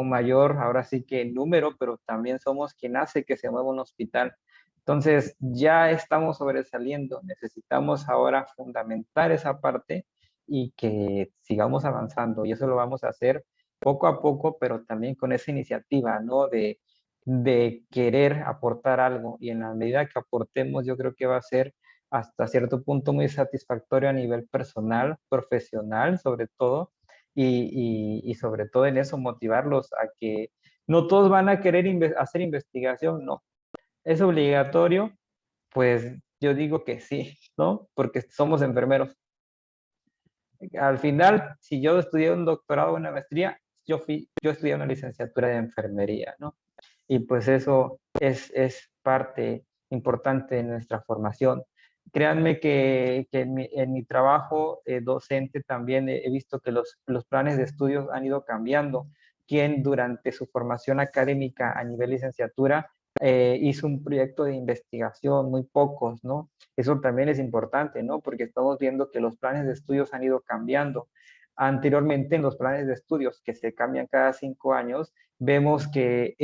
mayor, ahora sí que número, pero también somos quien hace que se mueva un hospital. Entonces, ya estamos sobresaliendo, necesitamos ahora fundamentar esa parte y que sigamos avanzando. Y eso lo vamos a hacer poco a poco, pero también con esa iniciativa, ¿no? De querer aportar algo. Y en la medida que aportemos, yo creo que va a ser hasta cierto punto muy satisfactorio a nivel personal, profesional, sobre todo, y sobre todo en eso motivarlos a que no todos van a querer hacer investigación, no. ¿Es obligatorio? Pues yo digo que sí, ¿no? Porque somos enfermeros. Al final, si yo estudié un doctorado o una maestría, yo estudié una licenciatura de enfermería, ¿no? Y pues eso es parte importante de nuestra formación. Créanme que en mi trabajo docente también he visto que los planes de estudios han ido cambiando. Quien durante su formación académica a nivel licenciatura hizo un proyecto de investigación, muy pocos, ¿no? Eso también es importante, ¿no? Porque estamos viendo que los planes de estudios han ido cambiando. Anteriormente, en los planes de estudios que se cambian cada 5 años, vemos que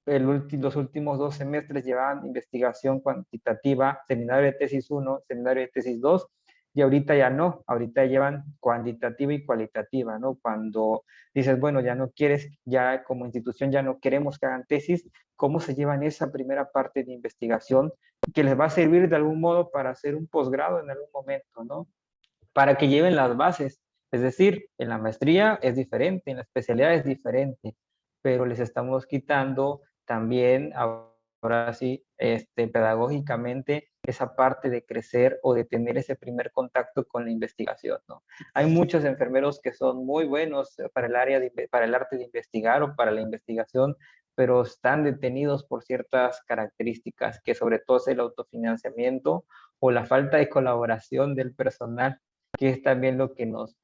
los últimos 2 semestres llevaban investigación cuantitativa, seminario de tesis 1, seminario de tesis 2, y ahorita ya no, ahorita llevan cuantitativa y cualitativa, ¿no? Cuando dices, bueno, ya no quieres, ya como institución ya no queremos que hagan tesis, ¿cómo se llevan esa primera parte de investigación que les va a servir de algún modo para hacer un posgrado en algún momento, ¿no? Para que lleven las bases. Es decir, en la maestría es diferente, en la especialidad es diferente, pero les estamos quitando también, ahora sí, pedagógicamente, esa parte de crecer o de tener ese primer contacto con la investigación, ¿no? Hay muchos enfermeros que son muy buenos para el área para el arte de investigar o para la investigación, pero están detenidos por ciertas características, que sobre todo es el autofinanciamiento o la falta de colaboración del personal, que es también lo que nos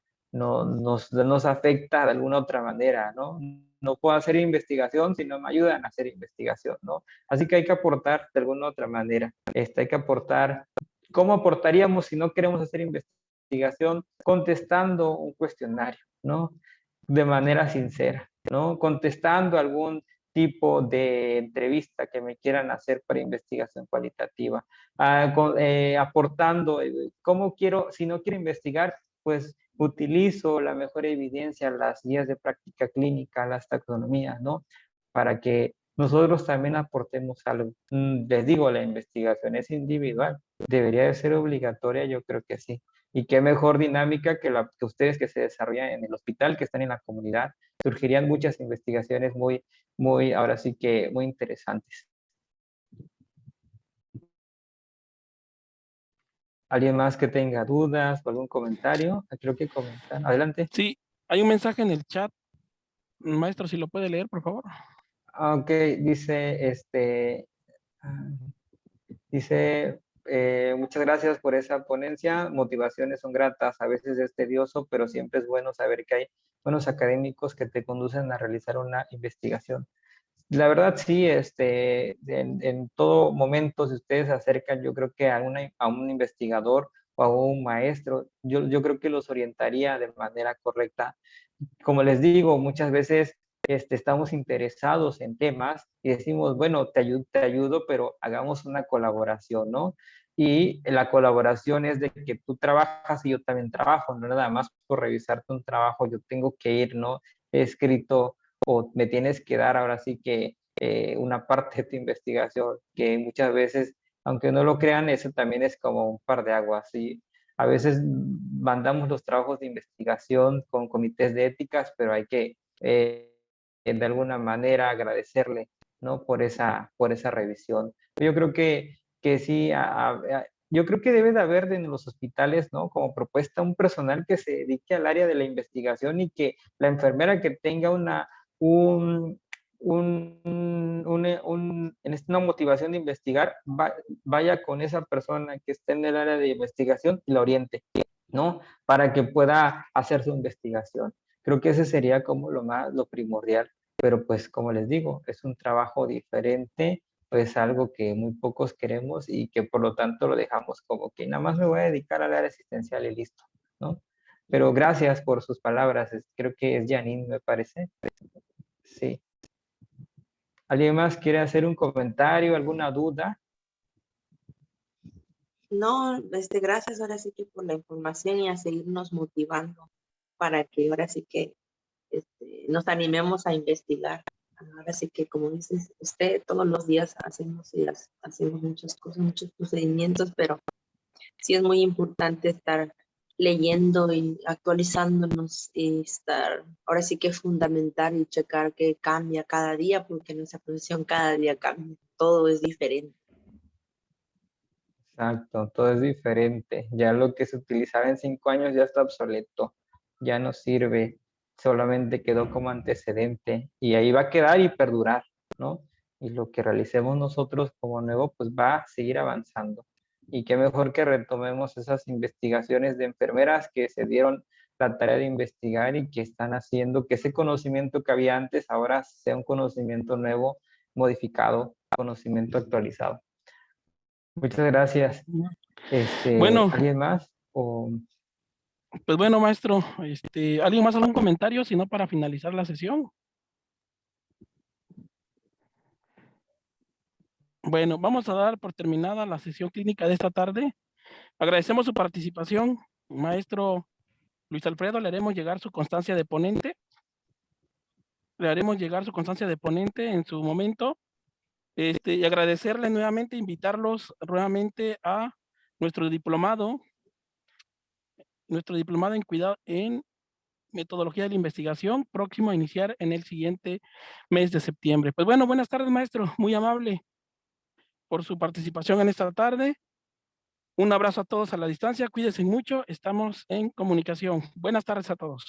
afecta de alguna otra manera, ¿no? No puedo hacer investigación si no me ayudan a hacer investigación, ¿no? Así que hay que aportar de alguna otra manera. Hay que aportar. ¿Cómo aportaríamos si no queremos hacer investigación? Contestando un cuestionario, ¿no? De manera sincera, ¿no? Contestando algún tipo de entrevista que me quieran hacer para investigación cualitativa, aportando, ¿cómo quiero, si no quiero investigar, pues utilizo la mejor evidencia, las guías de práctica clínica, las taxonomías, ¿no? Para que nosotros también aportemos algo. Les digo, la investigación es individual, debería de ser obligatoria, yo creo que sí. Y qué mejor dinámica que la que ustedes que se desarrollan en el hospital, que están en la comunidad. Surgirían muchas investigaciones muy, ahora sí que muy interesantes. ¿Alguien más que tenga dudas o algún comentario? Creo que comentan. Adelante. Sí, hay un mensaje en el chat. Maestro, si lo puede leer, por favor. Ok, dice, dice, muchas gracias por esa ponencia. Motivaciones son gratas, a veces es tedioso, pero siempre es bueno saber que hay buenos académicos que te conducen a realizar una investigación. La verdad, sí, en todo momento, si ustedes se acercan, yo creo que a un investigador o a un maestro, yo creo que los orientaría de manera correcta. Como les digo, muchas veces estamos interesados en temas y decimos, bueno, te ayudo, pero hagamos una colaboración, ¿no? Y la colaboración es de que tú trabajas y yo también trabajo, no nada más por revisarte un trabajo, yo tengo que ir, ¿no? He escrito o me tienes que dar ahora sí que una parte de tu investigación, que muchas veces, aunque no lo crean, eso también es como un par de aguas, ¿sí? A veces mandamos los trabajos de investigación con comités de éticas, pero hay que de alguna manera agradecerle, ¿no? Por esa revisión. Yo creo que sí, yo creo que debe de haber en los hospitales, ¿no? Como propuesta un personal que se dedique al área de la investigación y que la enfermera que tenga una motivación de investigar, vaya con esa persona que esté en el área de investigación y la oriente, ¿no? Para que pueda hacer su investigación. Creo que ese sería como lo primordial, pero pues como les digo, es un trabajo diferente, pues algo que muy pocos queremos y que por lo tanto lo dejamos como que nada más me voy a dedicar al área asistencial y listo, ¿no? Pero gracias por sus palabras, creo que es Janine, me parece. Sí. ¿Alguien más quiere hacer un comentario, alguna duda? No, gracias ahora sí que por la información y a seguirnos motivando para que ahora sí que nos animemos a investigar. Ahora sí que, como dice usted, todos los días hacemos muchas cosas, muchos procedimientos, pero sí es muy importante estar leyendo y actualizándonos y estar, ahora sí que es fundamental y checar que cambia cada día, porque nuestra profesión cada día cambia, todo es diferente. Exacto, todo es diferente. Ya lo que se utilizaba en 5 años ya está obsoleto, ya no sirve, solamente quedó como antecedente y ahí va a quedar y perdurar, ¿no? Y lo que realicemos nosotros como nuevo, pues va a seguir avanzando. Y qué mejor que retomemos esas investigaciones de enfermeras que se dieron la tarea de investigar y que están haciendo que ese conocimiento que había antes ahora sea un conocimiento nuevo, modificado, conocimiento actualizado. Muchas gracias. Bueno, ¿Alguien más? O... pues bueno, maestro, ¿alguien más algún comentario? Si no, para finalizar la sesión. Bueno, vamos a dar por terminada la sesión clínica de esta tarde. Agradecemos su participación, maestro Luis Alfredo. Le haremos llegar su constancia de ponente. Le haremos llegar su constancia de ponente en su momento. Y agradecerle nuevamente, invitarlos nuevamente a nuestro diplomado en cuidado en metodología de la investigación, próximo a iniciar en el siguiente mes de septiembre. Pues bueno, buenas tardes, maestro. Muy amable por su participación en esta tarde. Un abrazo a todos a la distancia. Cuídense mucho. Estamos en comunicación. Buenas tardes a todos.